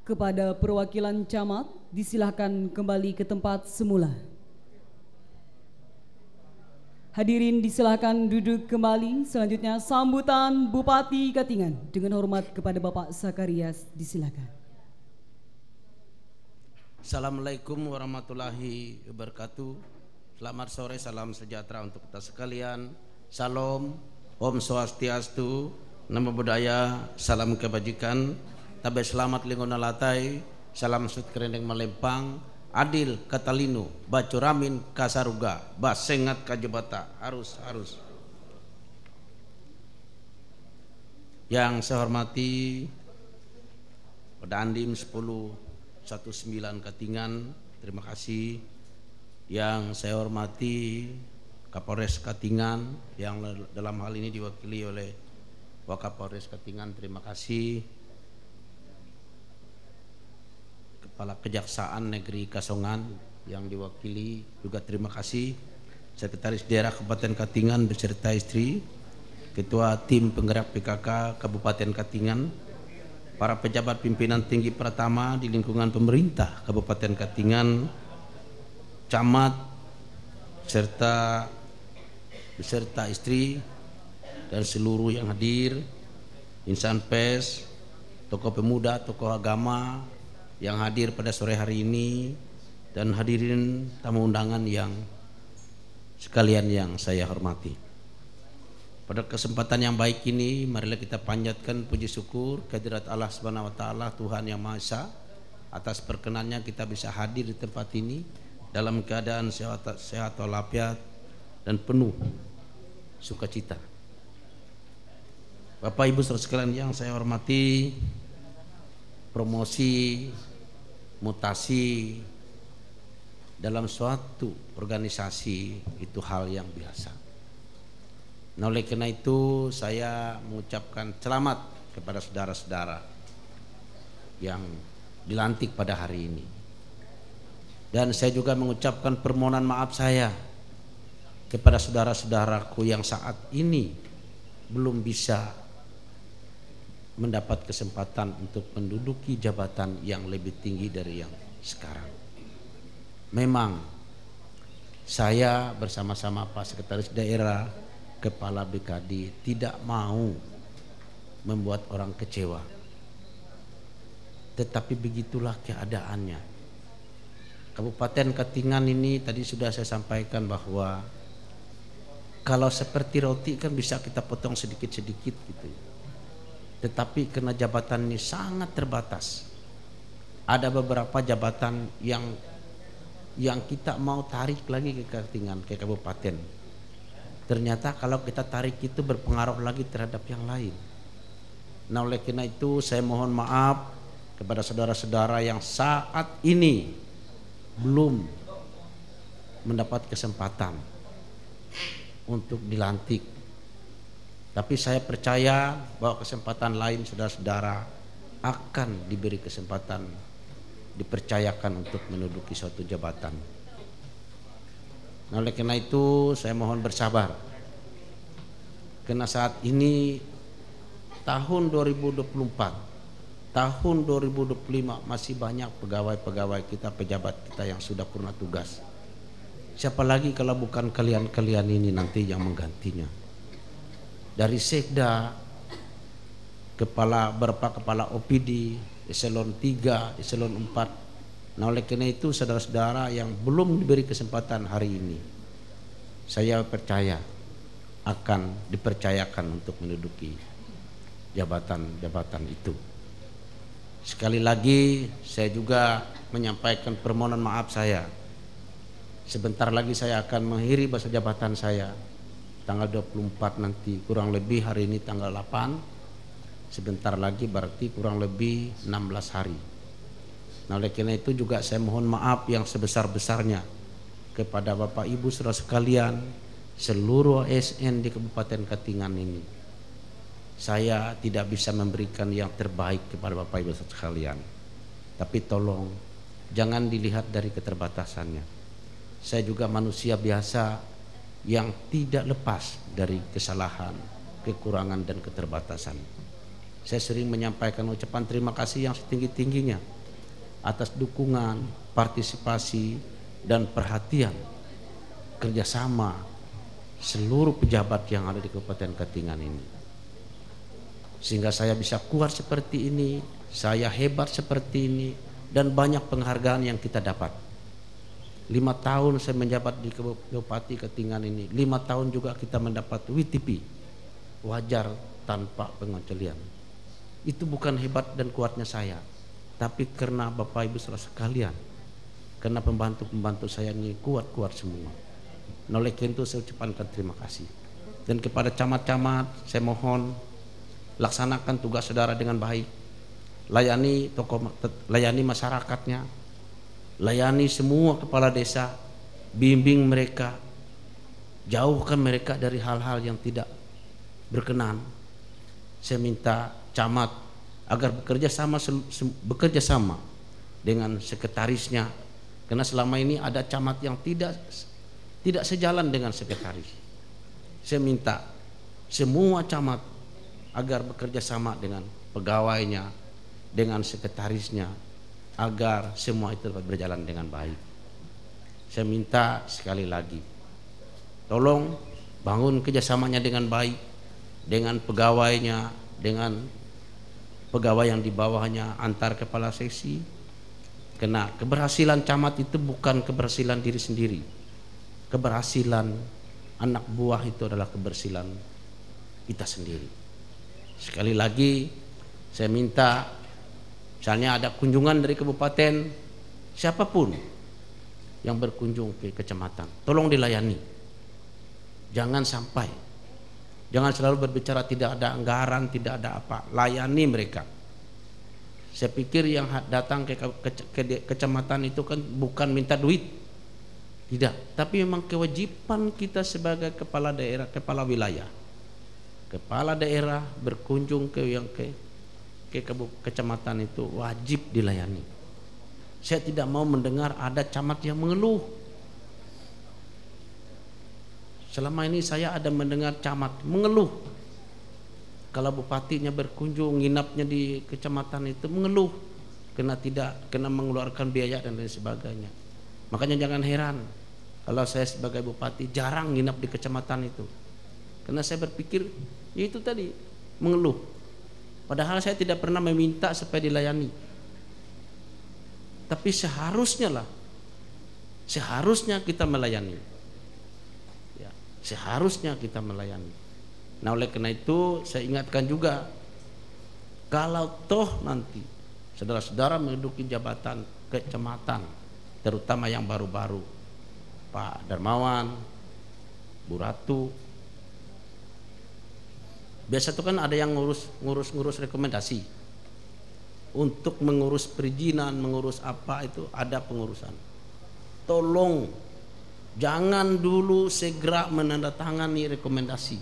Kepada perwakilan camat, disilahkan kembali ke tempat semula. Hadirin disilahkan duduk kembali. Selanjutnya sambutan Bupati Katingan. Dengan hormat kepada Bapak Sakarias, disilahkan. Assalamualaikum warahmatullahi wabarakatuh. Selamat sore, salam sejahtera untuk kita sekalian. Salam, Om Swastiastu, Namo Buddhaya, salam kebajikan. Tabe selamat lingkungan latai, salam sut kerendeng melempang, adil katalinu, bacuramin kasaruga, basengat kajabata, harus. Yang saya hormati Dandim 1019 Katingan, terima kasih. Yang saya hormati Kapolres Katingan yang dalam hal ini diwakili oleh Wakapolres Katingan, terima kasih. Kepala Kejaksaan Negeri Kasongan yang diwakili juga terima kasih. Sekretaris Daerah Kabupaten Katingan beserta istri, Ketua Tim Penggerak PKK Kabupaten Katingan, para pejabat pimpinan tinggi pertama di lingkungan pemerintah Kabupaten Katingan, camat beserta istri dan seluruh yang hadir, insan pers, tokoh pemuda, tokoh agama yang hadir pada sore hari ini, dan hadirin tamu undangan yang sekalian yang saya hormati. Pada kesempatan yang baik ini, marilah kita panjatkan puji syukur kehadirat Allah Subhanahu wa taala, Tuhan yang Maha Esa, atas perkenannya kita bisa hadir di tempat ini dalam keadaan sehat walafiat dan penuh sukacita. Bapak Ibu saudara sekalian yang saya hormati, promosi, mutasi dalam suatu organisasi itu hal yang biasa. Nah, oleh karena itu saya mengucapkan selamat kepada saudara-saudara yang dilantik pada hari ini. Dan saya juga mengucapkan permohonan maaf saya kepada saudara-saudaraku yang saat ini belum bisa mendapat kesempatan untuk menduduki jabatan yang lebih tinggi dari yang sekarang. Memang saya bersama-sama Pak Sekretaris Daerah, Kepala BKD tidak mau membuat orang kecewa. Tetapi begitulah keadaannya. Kabupaten Katingan ini tadi sudah saya sampaikan bahwa kalau seperti roti kan bisa kita potong sedikit-sedikit gitu. Tetapi karena jabatan ini sangat terbatas, ada beberapa jabatan yang kita mau tarik lagi ke Katingan, ke kabupaten. ternyata kalau kita tarik itu berpengaruh lagi terhadap yang lain. Nah, oleh karena itu saya mohon maaf kepada saudara-saudara yang saat ini belum mendapat kesempatan untuk dilantik. Tapi saya percaya bahwa kesempatan lain saudara-saudara akan diberi kesempatan, dipercayakan untuk menduduki suatu jabatan. Nah, oleh karena itu saya mohon bersabar. Karena saat ini tahun 2024, tahun 2025 masih banyak pegawai-pegawai kita, pejabat kita yang sudah purna tugas. Siapa lagi kalau bukan kalian-kalian ini nanti yang menggantinya. Dari Sekda, beberapa kepala OPD, eselon 3, eselon 4. Nah, oleh karena itu saudara-saudara yang belum diberi kesempatan hari ini, saya percaya akan dipercayakan untuk menduduki jabatan-jabatan itu. Sekali lagi saya juga menyampaikan permohonan maaf saya. Sebentar lagi saya akan mengakhiri masa jabatan saya tanggal 24 nanti, kurang lebih hari ini tanggal 8, sebentar lagi berarti kurang lebih 16 hari. Nah, oleh karena itu juga saya mohon maaf yang sebesar-besarnya kepada Bapak Ibu saudara sekalian, seluruh ASN di Kabupaten Katingan ini. Saya tidak bisa memberikan yang terbaik kepada Bapak Ibu saudara sekalian, tapi tolong jangan dilihat dari keterbatasannya. Saya juga manusia biasa yang tidak lepas dari kesalahan, kekurangan dan keterbatasan. Saya sering menyampaikan ucapan terima kasih yang setinggi-tingginya atas dukungan, partisipasi dan perhatian kerjasama seluruh pejabat yang ada di Kabupaten Katingan ini. Sehingga saya bisa kuat seperti ini, saya hebat seperti ini, dan banyak penghargaan yang kita dapat. 5 tahun saya menjabat di Bupati Katingan ini, 5 tahun juga kita mendapat WTP, wajar tanpa pengecualian. Itu bukan hebat dan kuatnya saya, tapi karena Bapak Ibu saudara sekalian, karena pembantu-pembantu saya ini kuat-kuat semua. Nah, oleh karena itu saya ucapkan terima kasih. Dan kepada camat-camat saya mohon laksanakan tugas saudara dengan baik, layani masyarakatnya, layani semua kepala desa, bimbing mereka, jauhkan mereka dari hal-hal yang tidak berkenan. Saya minta camat agar bekerja sama dengan sekretarisnya, karena selama ini ada camat yang tidak sejalan dengan sekretaris. Saya minta semua camat agar bekerja sama dengan pegawainya, dengan sekretarisnya, agar semua itu dapat berjalan dengan baik. Saya minta sekali lagi, tolong bangun kerjasamanya dengan baik, dengan pegawainya, dengan pegawai yang di bawahnya, antar kepala seksi. Karena keberhasilan camat itu bukan keberhasilan diri sendiri, keberhasilan anak buah itu adalah keberhasilan kita sendiri. Sekali lagi saya minta, misalnya ada kunjungan dari kabupaten, siapapun yang berkunjung ke kecamatan, tolong dilayani. Jangan selalu berbicara tidak ada anggaran, tidak ada apa. Layani mereka. Saya pikir yang datang ke kecamatan itu kan bukan minta duit, tidak, tapi memang kewajiban kita sebagai kepala daerah, kepala wilayah, kepala daerah berkunjung ke kecamatan itu wajib dilayani. Saya tidak mau mendengar ada camat yang mengeluh. Selama ini saya ada mendengar camat mengeluh. Kalau bupatinya berkunjung, nginapnya di kecamatan itu mengeluh kena mengeluarkan biaya dan lain sebagainya. Makanya jangan heran kalau saya sebagai bupati jarang nginap di kecamatan itu. Karena saya berpikir ya itu tadi, mengeluh. Padahal saya tidak pernah meminta supaya dilayani. Tapi seharusnya kita melayani. Ya, seharusnya kita melayani. Nah, oleh karena itu saya ingatkan juga, kalau toh nanti saudara-saudara menduduki jabatan kecamatan, terutama yang baru-baru, Pak Darmawan, Bu Ratu, Biasa tuh kan ada yang ngurus rekomendasi. Untuk mengurus perizinan, mengurus apa itu ada pengurusan. Tolong jangan dulu segera menandatangani rekomendasi.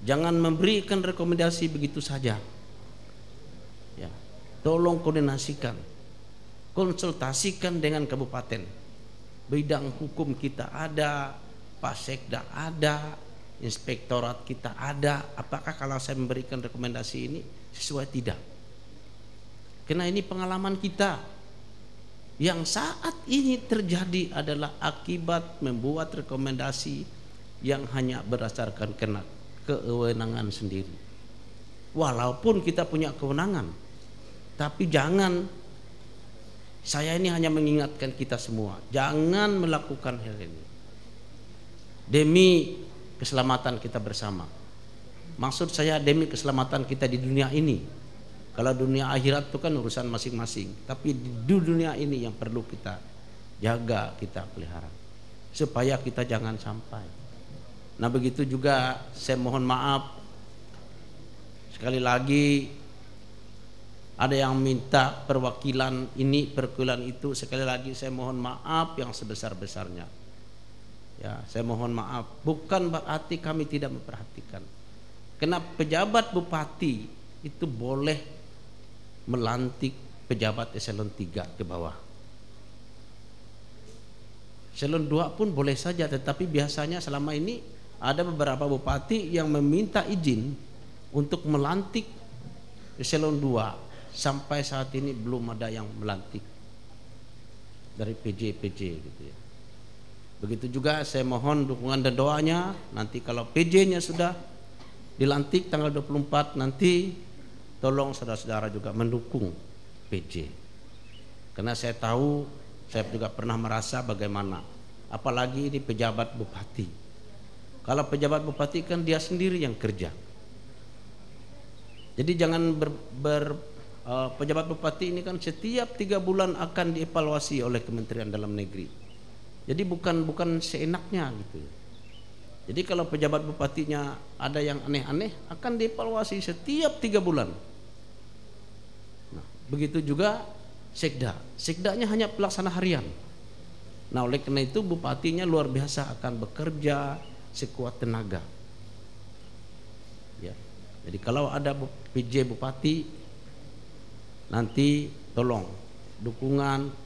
Jangan memberikan rekomendasi begitu saja. Ya, tolong koordinasikan, konsultasikan dengan kabupaten. Bidang hukum kita ada, Pak Sekda ada, inspektorat kita ada. Apakah kalau saya memberikan rekomendasi ini sesuai tidak? Karena ini pengalaman kita. Yang saat ini terjadi adalah akibat membuat rekomendasi yang hanya berdasarkan kewenangan sendiri. Walaupun kita punya kewenangan, tapi jangan, saya ini hanya mengingatkan kita semua, jangan melakukan hal ini demi keselamatan kita bersama. Maksud saya demi keselamatan kita di dunia ini. Kalau dunia akhirat itu kan urusan masing-masing, tapi di dunia ini yang perlu kita jaga, kita pelihara supaya kita jangan sampai. Nah, begitu juga saya mohon maaf sekali lagi, ada yang minta perwakilan ini, perwakilan itu. Sekali lagi saya mohon maaf yang sebesar-besarnya. Ya, saya mohon maaf. Bukan berarti kami tidak memperhatikan. Karena pejabat bupati itu boleh melantik pejabat eselon 3 ke bawah. Eselon 2 pun boleh saja, tetapi biasanya selama ini ada beberapa bupati yang meminta izin untuk melantik eselon 2. Sampai saat ini belum ada yang melantik dari PJ gitu ya. Begitu juga saya mohon dukungan dan doanya nanti kalau PJ-nya sudah dilantik tanggal 24 nanti, tolong saudara-saudara juga mendukung PJ. Karena saya tahu, saya juga pernah merasa bagaimana, apalagi ini pejabat bupati. Kalau pejabat bupati kan dia sendiri yang kerja. Jadi jangan pejabat bupati ini kan setiap 3 bulan akan dievaluasi oleh Kementerian Dalam Negeri. Jadi bukan seenaknya gitu. Jadi kalau pejabat bupatinya ada yang aneh-aneh akan dievaluasi setiap 3 bulan. Nah, begitu juga sekda. Sekdanya hanya pelaksana harian. Nah, oleh karena itu bupatinya luar biasa akan bekerja sekuat tenaga. Ya. Jadi kalau ada PJ bupati nanti tolong dukungan,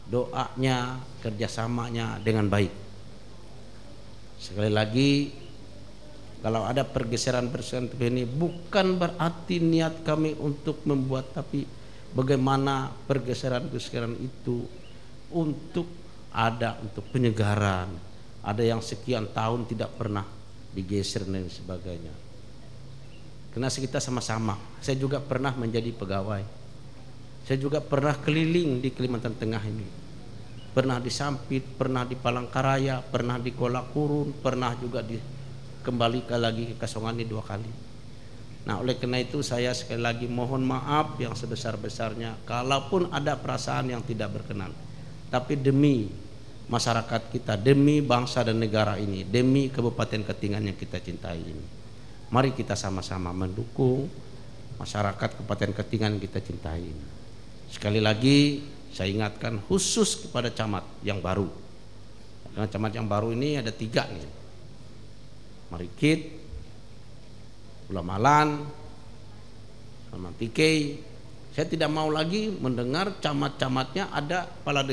doanya, kerjasamanya dengan baik. Sekali lagi, kalau ada pergeseran-pergeseran ini bukan berarti niat kami untuk membuat, tapi bagaimana pergeseran-pergeseran itu untuk penyegaran. Ada yang sekian tahun tidak pernah digeser dan sebagainya. Karena kita sama-sama. Saya juga pernah menjadi pegawai. Saya juga pernah keliling di Kalimantan Tengah ini. Pernah di Sampit, pernah di Palangkaraya, pernah di Kolakurun, pernah juga kembali lagi ke Kasongani 2 kali. Nah, oleh karena itu saya sekali lagi mohon maaf yang sebesar-besarnya kalaupun ada perasaan yang tidak berkenan. Tapi demi masyarakat kita, demi bangsa dan negara ini, demi Kabupaten Katingan yang kita cintai ini, mari kita sama-sama mendukung masyarakat Kabupaten Katingan kita cintai ini. Sekali lagi saya ingatkan khusus kepada camat yang baru. Karena camat yang baru ini ada 3 nih. Marikit, Ulamalan, sama Tikei. Saya tidak mau lagi mendengar camat-camatnya ada kepala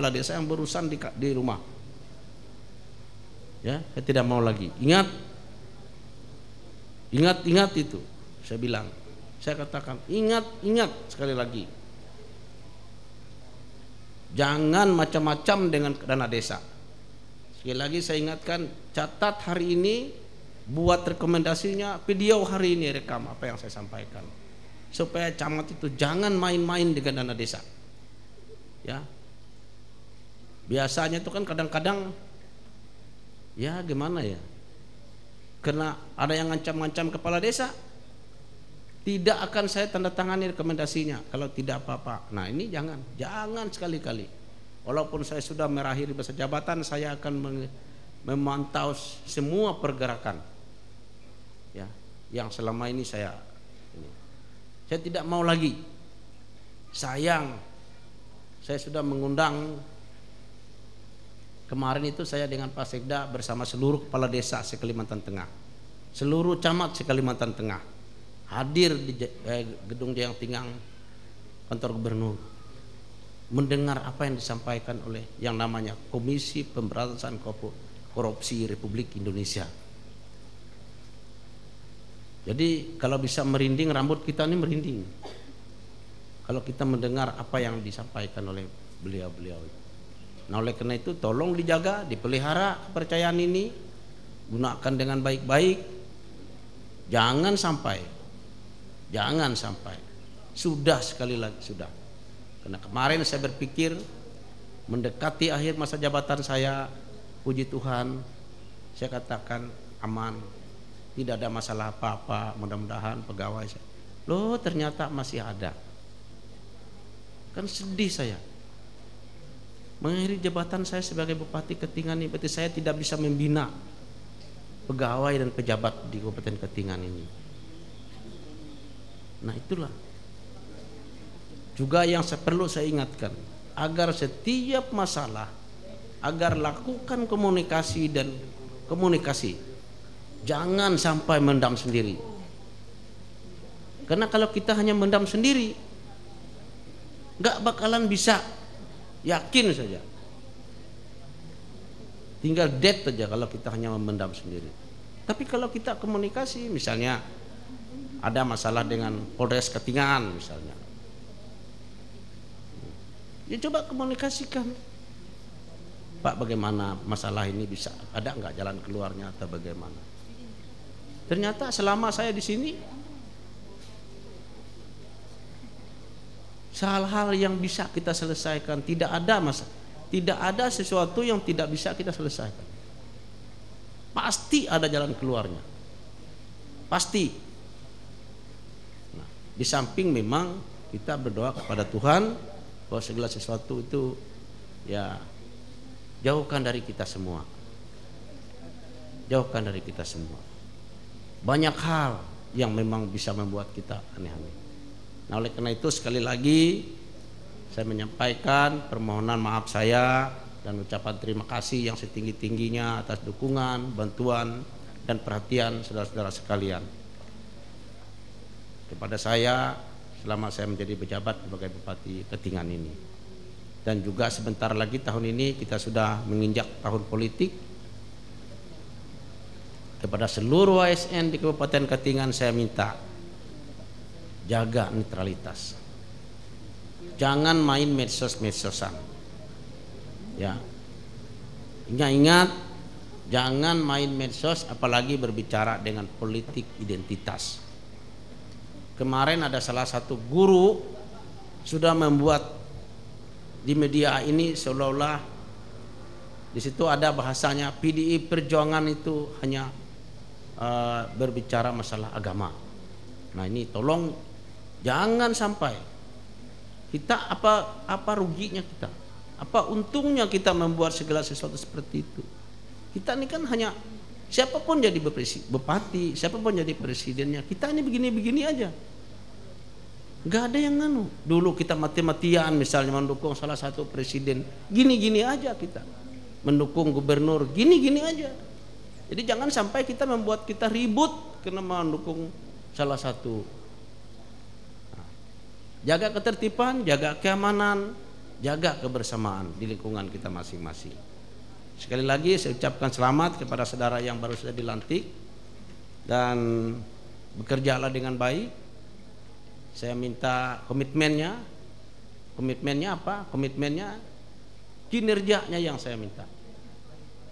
desa yang berurusan di rumah. Ya, saya tidak mau lagi. Ingat itu. Saya bilang, saya katakan ingat sekali lagi. Jangan macam-macam dengan dana desa. Sekali lagi saya ingatkan, catat hari ini, buat rekomendasinya, video hari ini, rekam apa yang saya sampaikan. Supaya camat itu jangan main-main dengan dana desa. Ya. Biasanya itu kan kadang-kadang ya gimana ya? Karena ada yang ngancam-ngancam kepala desa, tidak akan saya tanda tangani rekomendasinya kalau tidak apa-apa. Nah, ini jangan sekali-kali. Walaupun saya sudah mengakhiri masa jabatan, saya akan memantau semua pergerakan. Ya, yang selama ini saya tidak mau lagi. Sayang, saya sudah mengundang kemarin itu, saya dengan Pak Sekda bersama seluruh kepala desa se-Kalimantan Tengah, seluruh camat se-Kalimantan Tengah hadir di gedung Jayang Tingang kantor gubernur, mendengar apa yang disampaikan oleh yang namanya Komisi Pemberantasan Korupsi Republik Indonesia. Jadi kalau bisa merinding, rambut kita ini merinding kalau kita mendengar apa yang disampaikan oleh beliau-beliau. Nah, oleh karena itu tolong dijaga, dipelihara kepercayaan ini, gunakan dengan baik-baik. Jangan sampai sudah, sekali lagi sudah. Karena kemarin saya berpikir mendekati akhir masa jabatan saya, puji Tuhan saya katakan aman, tidak ada masalah apa-apa, mudah-mudahan pegawai saya. Loh, ternyata masih ada. Kan sedih saya mengakhiri jabatan saya sebagai Bupati Katingan ini, berarti saya tidak bisa membina pegawai dan pejabat di Kabupaten Katingan ini. Nah, itulah juga yang perlu saya ingatkan, agar setiap masalah, agar lakukan komunikasi, jangan sampai mendam sendiri. Karena kalau kita hanya mendam sendiri, nggak bakalan bisa, yakin saja. Tinggal dead saja kalau kita hanya memendam sendiri. Tapi kalau kita komunikasi, misalnya ada masalah dengan Polres Katingan misalnya, ya coba komunikasikan, Pak, bagaimana masalah ini, bisa ada nggak jalan keluarnya atau bagaimana. Ternyata selama saya di sini, hal-hal yang bisa kita selesaikan, tidak ada sesuatu yang tidak bisa kita selesaikan. Pasti ada jalan keluarnya, pasti. Nah, di samping memang kita berdoa kepada Tuhan bahwa segala sesuatu itu ya jauhkan dari kita semua, jauhkan dari kita semua. Banyak hal yang memang bisa membuat kita aneh-aneh. Nah, oleh karena itu sekali lagi saya menyampaikan permohonan maaf saya dan ucapan terima kasih yang setinggi-tingginya atas dukungan, bantuan, dan perhatian saudara-saudara sekalian kepada saya selama saya menjadi pejabat sebagai Bupati Katingan ini. Dan juga sebentar lagi tahun ini kita sudah menginjak tahun politik. Kepada seluruh ASN di Kabupaten Katingan saya minta jaga netralitas. Jangan main medsos-medsosan. Ya. Ingat, jangan main medsos apalagi berbicara dengan politik identitas. Kemarin ada salah satu guru sudah membuat di media ini seolah-olah di situ ada bahasanya PDI Perjuangan itu hanya berbicara masalah agama. Nah, ini tolong jangan sampai kita apa ruginya kita, apa untungnya kita membuat segala sesuatu seperti itu. Kita ini kan hanya siapapun jadi bupati, siapapun jadi presidennya, kita ini begini-begini aja. Gak ada yang nganu. Dulu kita mati-matian misalnya mendukung salah satu presiden, gini-gini aja kita. Mendukung gubernur, gini-gini aja. Jadi jangan sampai kita membuat kita ribut karena mendukung salah satu. Nah, jaga ketertiban, jaga keamanan, jaga kebersamaan di lingkungan kita masing-masing. Sekali lagi saya ucapkan selamat kepada saudara yang baru saja dilantik, dan bekerjalah dengan baik. Saya minta komitmennya apa? Komitmennya kinerjanya yang saya minta.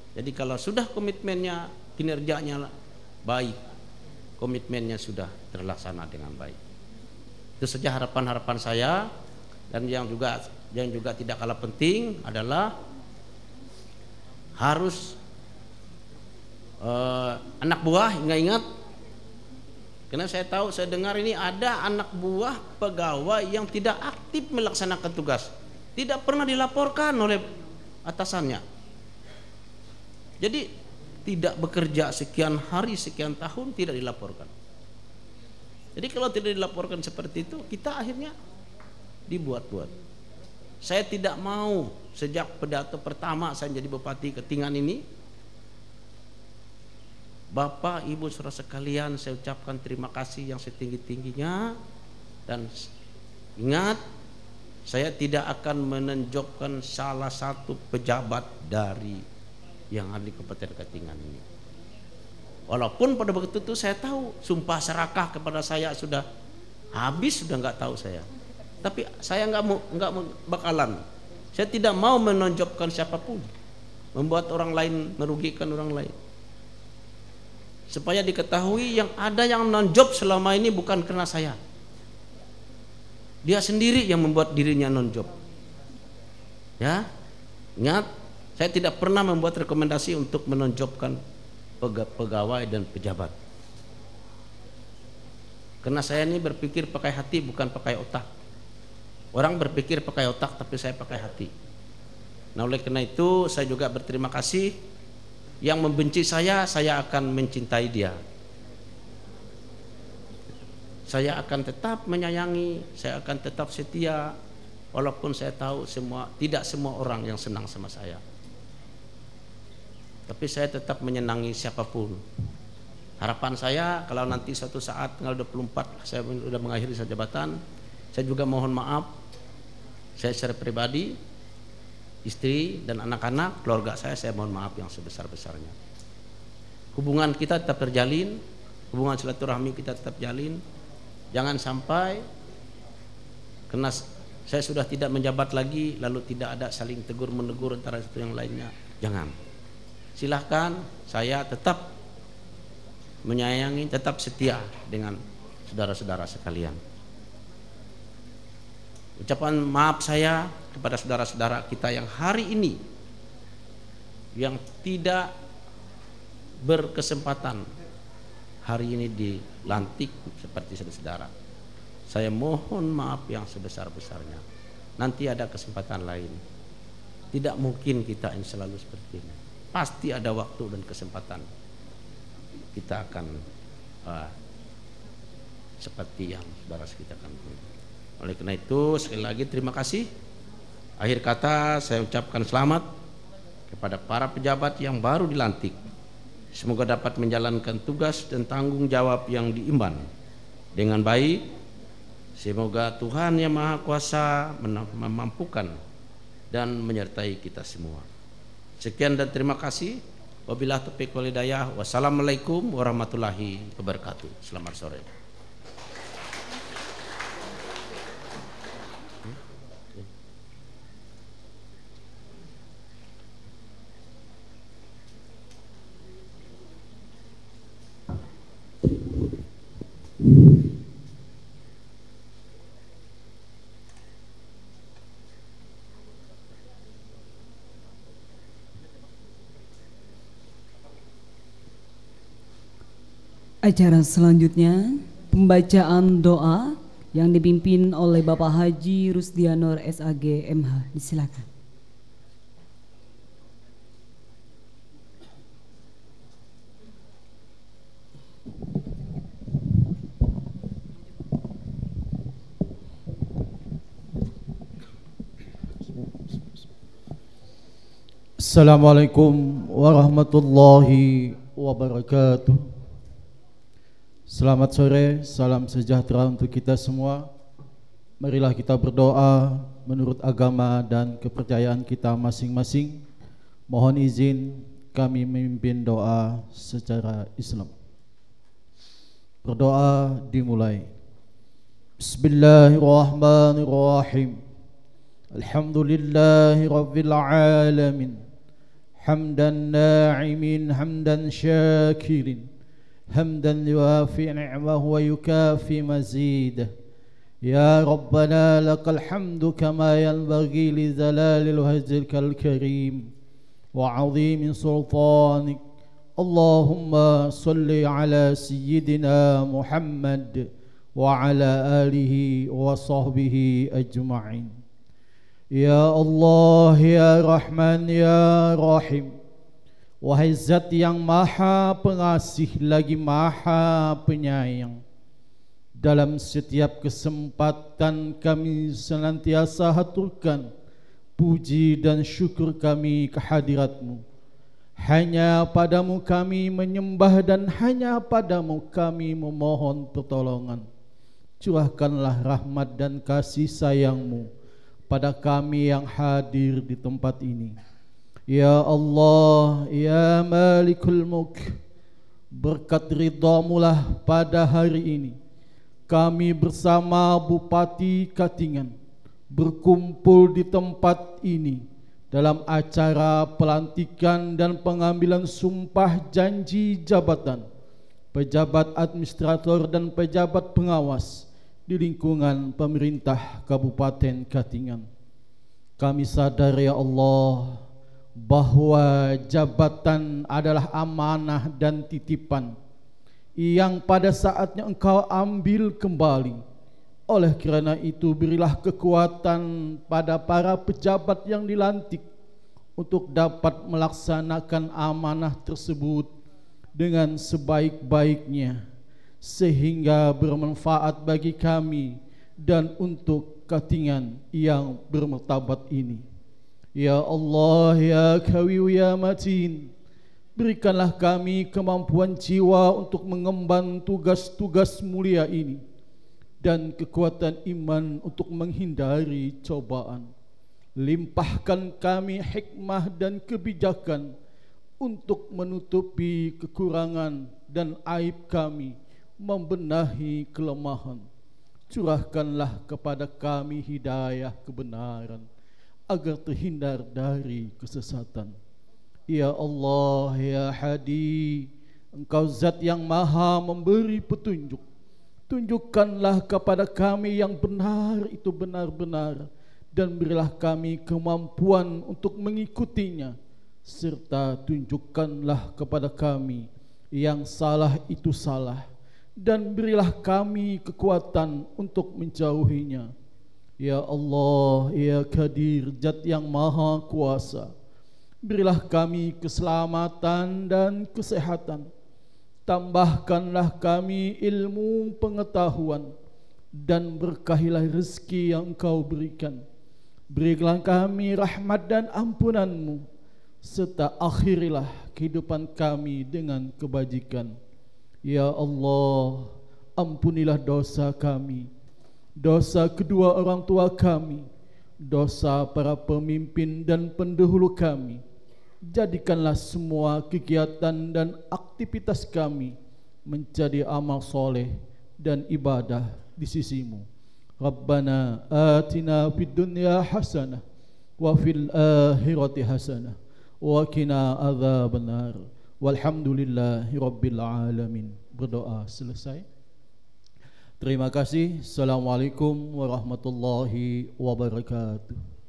Jadi kalau sudah komitmennya, kinerjanya baik, komitmennya sudah terlaksana dengan baik. Itu saja harapan-harapan saya. Dan yang juga tidak kalah penting adalah harus anak buah, ingat, karena saya tahu, saya dengar ini ada anak buah pegawai yang tidak aktif melaksanakan tugas, tidak pernah dilaporkan oleh atasannya. Jadi tidak bekerja sekian hari, sekian tahun tidak dilaporkan. Jadi kalau tidak dilaporkan seperti itu, kita akhirnya dibuat-buat. Saya tidak mau sejak pidato pertama saya jadi Bupati Katingan ini, Bapak, Ibu, saudara sekalian, saya ucapkan terima kasih yang setinggi-tingginya. Dan ingat, saya tidak akan menonjolkan salah satu pejabat dari yang ada di Kabupaten Katingan ini. Walaupun pada waktu itu saya tahu sumpah serakah kepada saya sudah habis, sudah nggak tahu saya. Tapi saya nggak bakalan. Saya tidak mau menonjolkan siapapun, membuat orang lain, merugikan orang lain. Supaya diketahui yang ada yang non-job selama ini bukan karena saya. Dia sendiri yang membuat dirinya non-job. Ya, ingat, saya tidak pernah membuat rekomendasi untuk menonjobkan pegawai dan pejabat. Karena saya ini berpikir pakai hati bukan pakai otak. Orang berpikir pakai otak tapi saya pakai hati. Nah, oleh karena itu saya juga berterima kasih. Yang membenci saya akan mencintai dia. Saya akan tetap menyayangi, saya akan tetap setia, walaupun saya tahu tidak semua orang yang senang sama saya. Tapi saya tetap menyenangi siapapun. Harapan saya kalau nanti suatu saat tanggal 24 saya sudah mengakhiri jabatan, saya juga mohon maaf. Saya secara pribadi, istri dan anak-anak, keluarga saya mohon maaf yang sebesar-besarnya. Hubungan kita tetap terjalin, hubungan silaturahmi kita tetap jalin. Jangan sampai karena saya sudah tidak menjabat lagi lalu tidak ada saling tegur menegur antara satu yang lainnya. Jangan. Silahkan, saya tetap menyayangi, tetap setia dengan saudara-saudara sekalian. Ucapan maaf saya kepada saudara-saudara kita yang hari ini yang tidak berkesempatan hari ini dilantik seperti saudara. Saya mohon maaf yang sebesar-besarnya. Nanti ada kesempatan lain. Tidak mungkin kita yang selalu seperti ini. Pasti ada waktu dan kesempatan kita akan seperti yang saudara kita akan. Oleh karena itu sekali lagi terima kasih. Akhir kata saya ucapkan selamat kepada para pejabat yang baru dilantik. Semoga dapat menjalankan tugas dan tanggung jawab yang diemban dengan baik. Semoga Tuhan yang Maha Kuasa memampukan dan menyertai kita semua. Sekian dan terima kasih. Wabillahi taufiq wal hidayah. Wassalamualaikum warahmatullahi wabarakatuh. Selamat sore. Acara selanjutnya pembacaan doa yang dipimpin oleh Bapak Haji Rusdianor SAG MH. Disilakan. Assalamualaikum warahmatullahi wabarakatuh. Selamat sore, salam sejahtera untuk kita semua. Marilah kita berdoa menurut agama dan kepercayaan kita masing-masing. Mohon izin kami memimpin doa secara Islam. Berdoa dimulai. Bismillahirrahmanirrahim. Alhamdulillahi rabbil alamin. Hamdan na'imin, hamdan syakirin. حمدا يوافي نعمه ويكافي مزيده يا ربنا لك الحمد كما ينبغي لجلال وجهك الكريم وعظيم سلطانك اللهم صل على سيدنا محمد وعلى آله وصحبه أجمعين يا الله يا رحمن يا رحيم. Wahai Zat yang Maha Pengasih lagi Maha Penyayang, Dalam setiap kesempatan kami senantiasa haturkan puji dan syukur kami kehadirat-Mu. Hanya padamu kami menyembah dan hanya padamu kami memohon pertolongan. Curahkanlah rahmat dan kasih sayang-Mu pada kami yang hadir di tempat ini. Ya Allah, Ya Malikul Mulk, berkat ridha-Mu lah pada hari ini kami bersama Bupati Katingan berkumpul di tempat ini dalam acara pelantikan dan pengambilan sumpah janji jabatan pejabat administrator dan pejabat pengawas di lingkungan pemerintah Kabupaten Katingan. Kami sadar ya Allah bahwa jabatan adalah amanah dan titipan yang pada saatnya Engkau ambil kembali. Oleh kerana itu berilah kekuatan pada para pejabat yang dilantik untuk dapat melaksanakan amanah tersebut dengan sebaik-baiknya sehingga bermanfaat bagi kami dan untuk Katingan yang bermartabat ini. Ya Allah, Ya Qawi, Ya Matin, berikanlah kami kemampuan jiwa untuk mengemban tugas-tugas mulia ini dan kekuatan iman untuk menghindari cobaan. Limpahkan kami hikmah dan kebijakan untuk menutupi kekurangan dan aib kami, membenahi kelemahan. Curahkanlah kepada kami hidayah kebenaran agar terhindar dari kesesatan. Ya Allah, Ya Hadi, Engkau zat yang maha memberi petunjuk. Tunjukkanlah kepada kami yang benar itu benar-benar, dan berilah kami kemampuan untuk mengikutinya, serta tunjukkanlah kepada kami yang salah itu salah, dan berilah kami kekuatan untuk menjauhinya. Ya Allah, Ya Qadir, zat yang maha kuasa, berilah kami keselamatan dan kesehatan. Tambahkanlah kami ilmu pengetahuan dan berkahilah rezeki yang Engkau berikan. Berilah kami rahmat dan ampunan-Mu, serta akhirilah kehidupan kami dengan kebajikan. Ya Allah, ampunilah dosa kami, dosa kedua orang tua kami, dosa para pemimpin dan pendahulu kami. Jadikanlah semua kegiatan dan aktivitas kami menjadi amal soleh dan ibadah di sisi-Mu. Rabbana atina fid dunya hasanah wa fil akhirati hasanah wa qina adzabannar. Walhamdulillahi rabbil alamin. Berdoa selesai. Terima kasih. Assalamualaikum warahmatullahi wabarakatuh.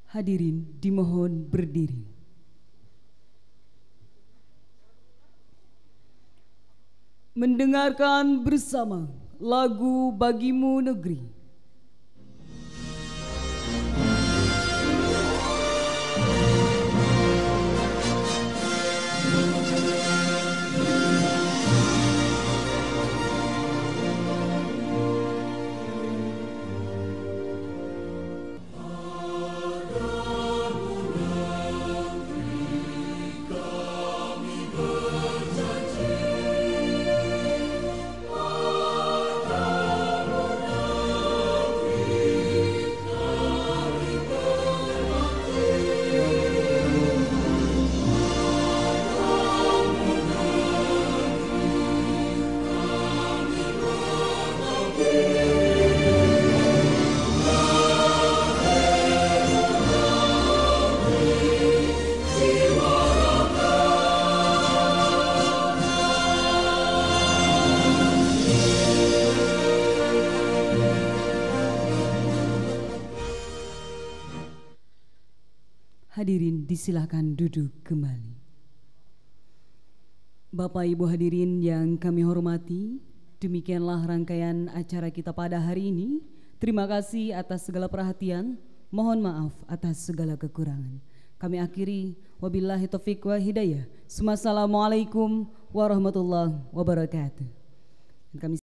Hadirin dimohon berdiri. Mendengarkan bersama lagu Bagimu Negeri. Hadirin disilakan duduk kembali. Bapak Ibu hadirin yang kami hormati, Demikianlah rangkaian acara kita pada hari ini. Terima kasih atas segala perhatian. Mohon maaf atas segala kekurangan. Kami akhiri wabillahi taufiq wa hidayah. Assalamualaikum warahmatullahi wabarakatuh. Kami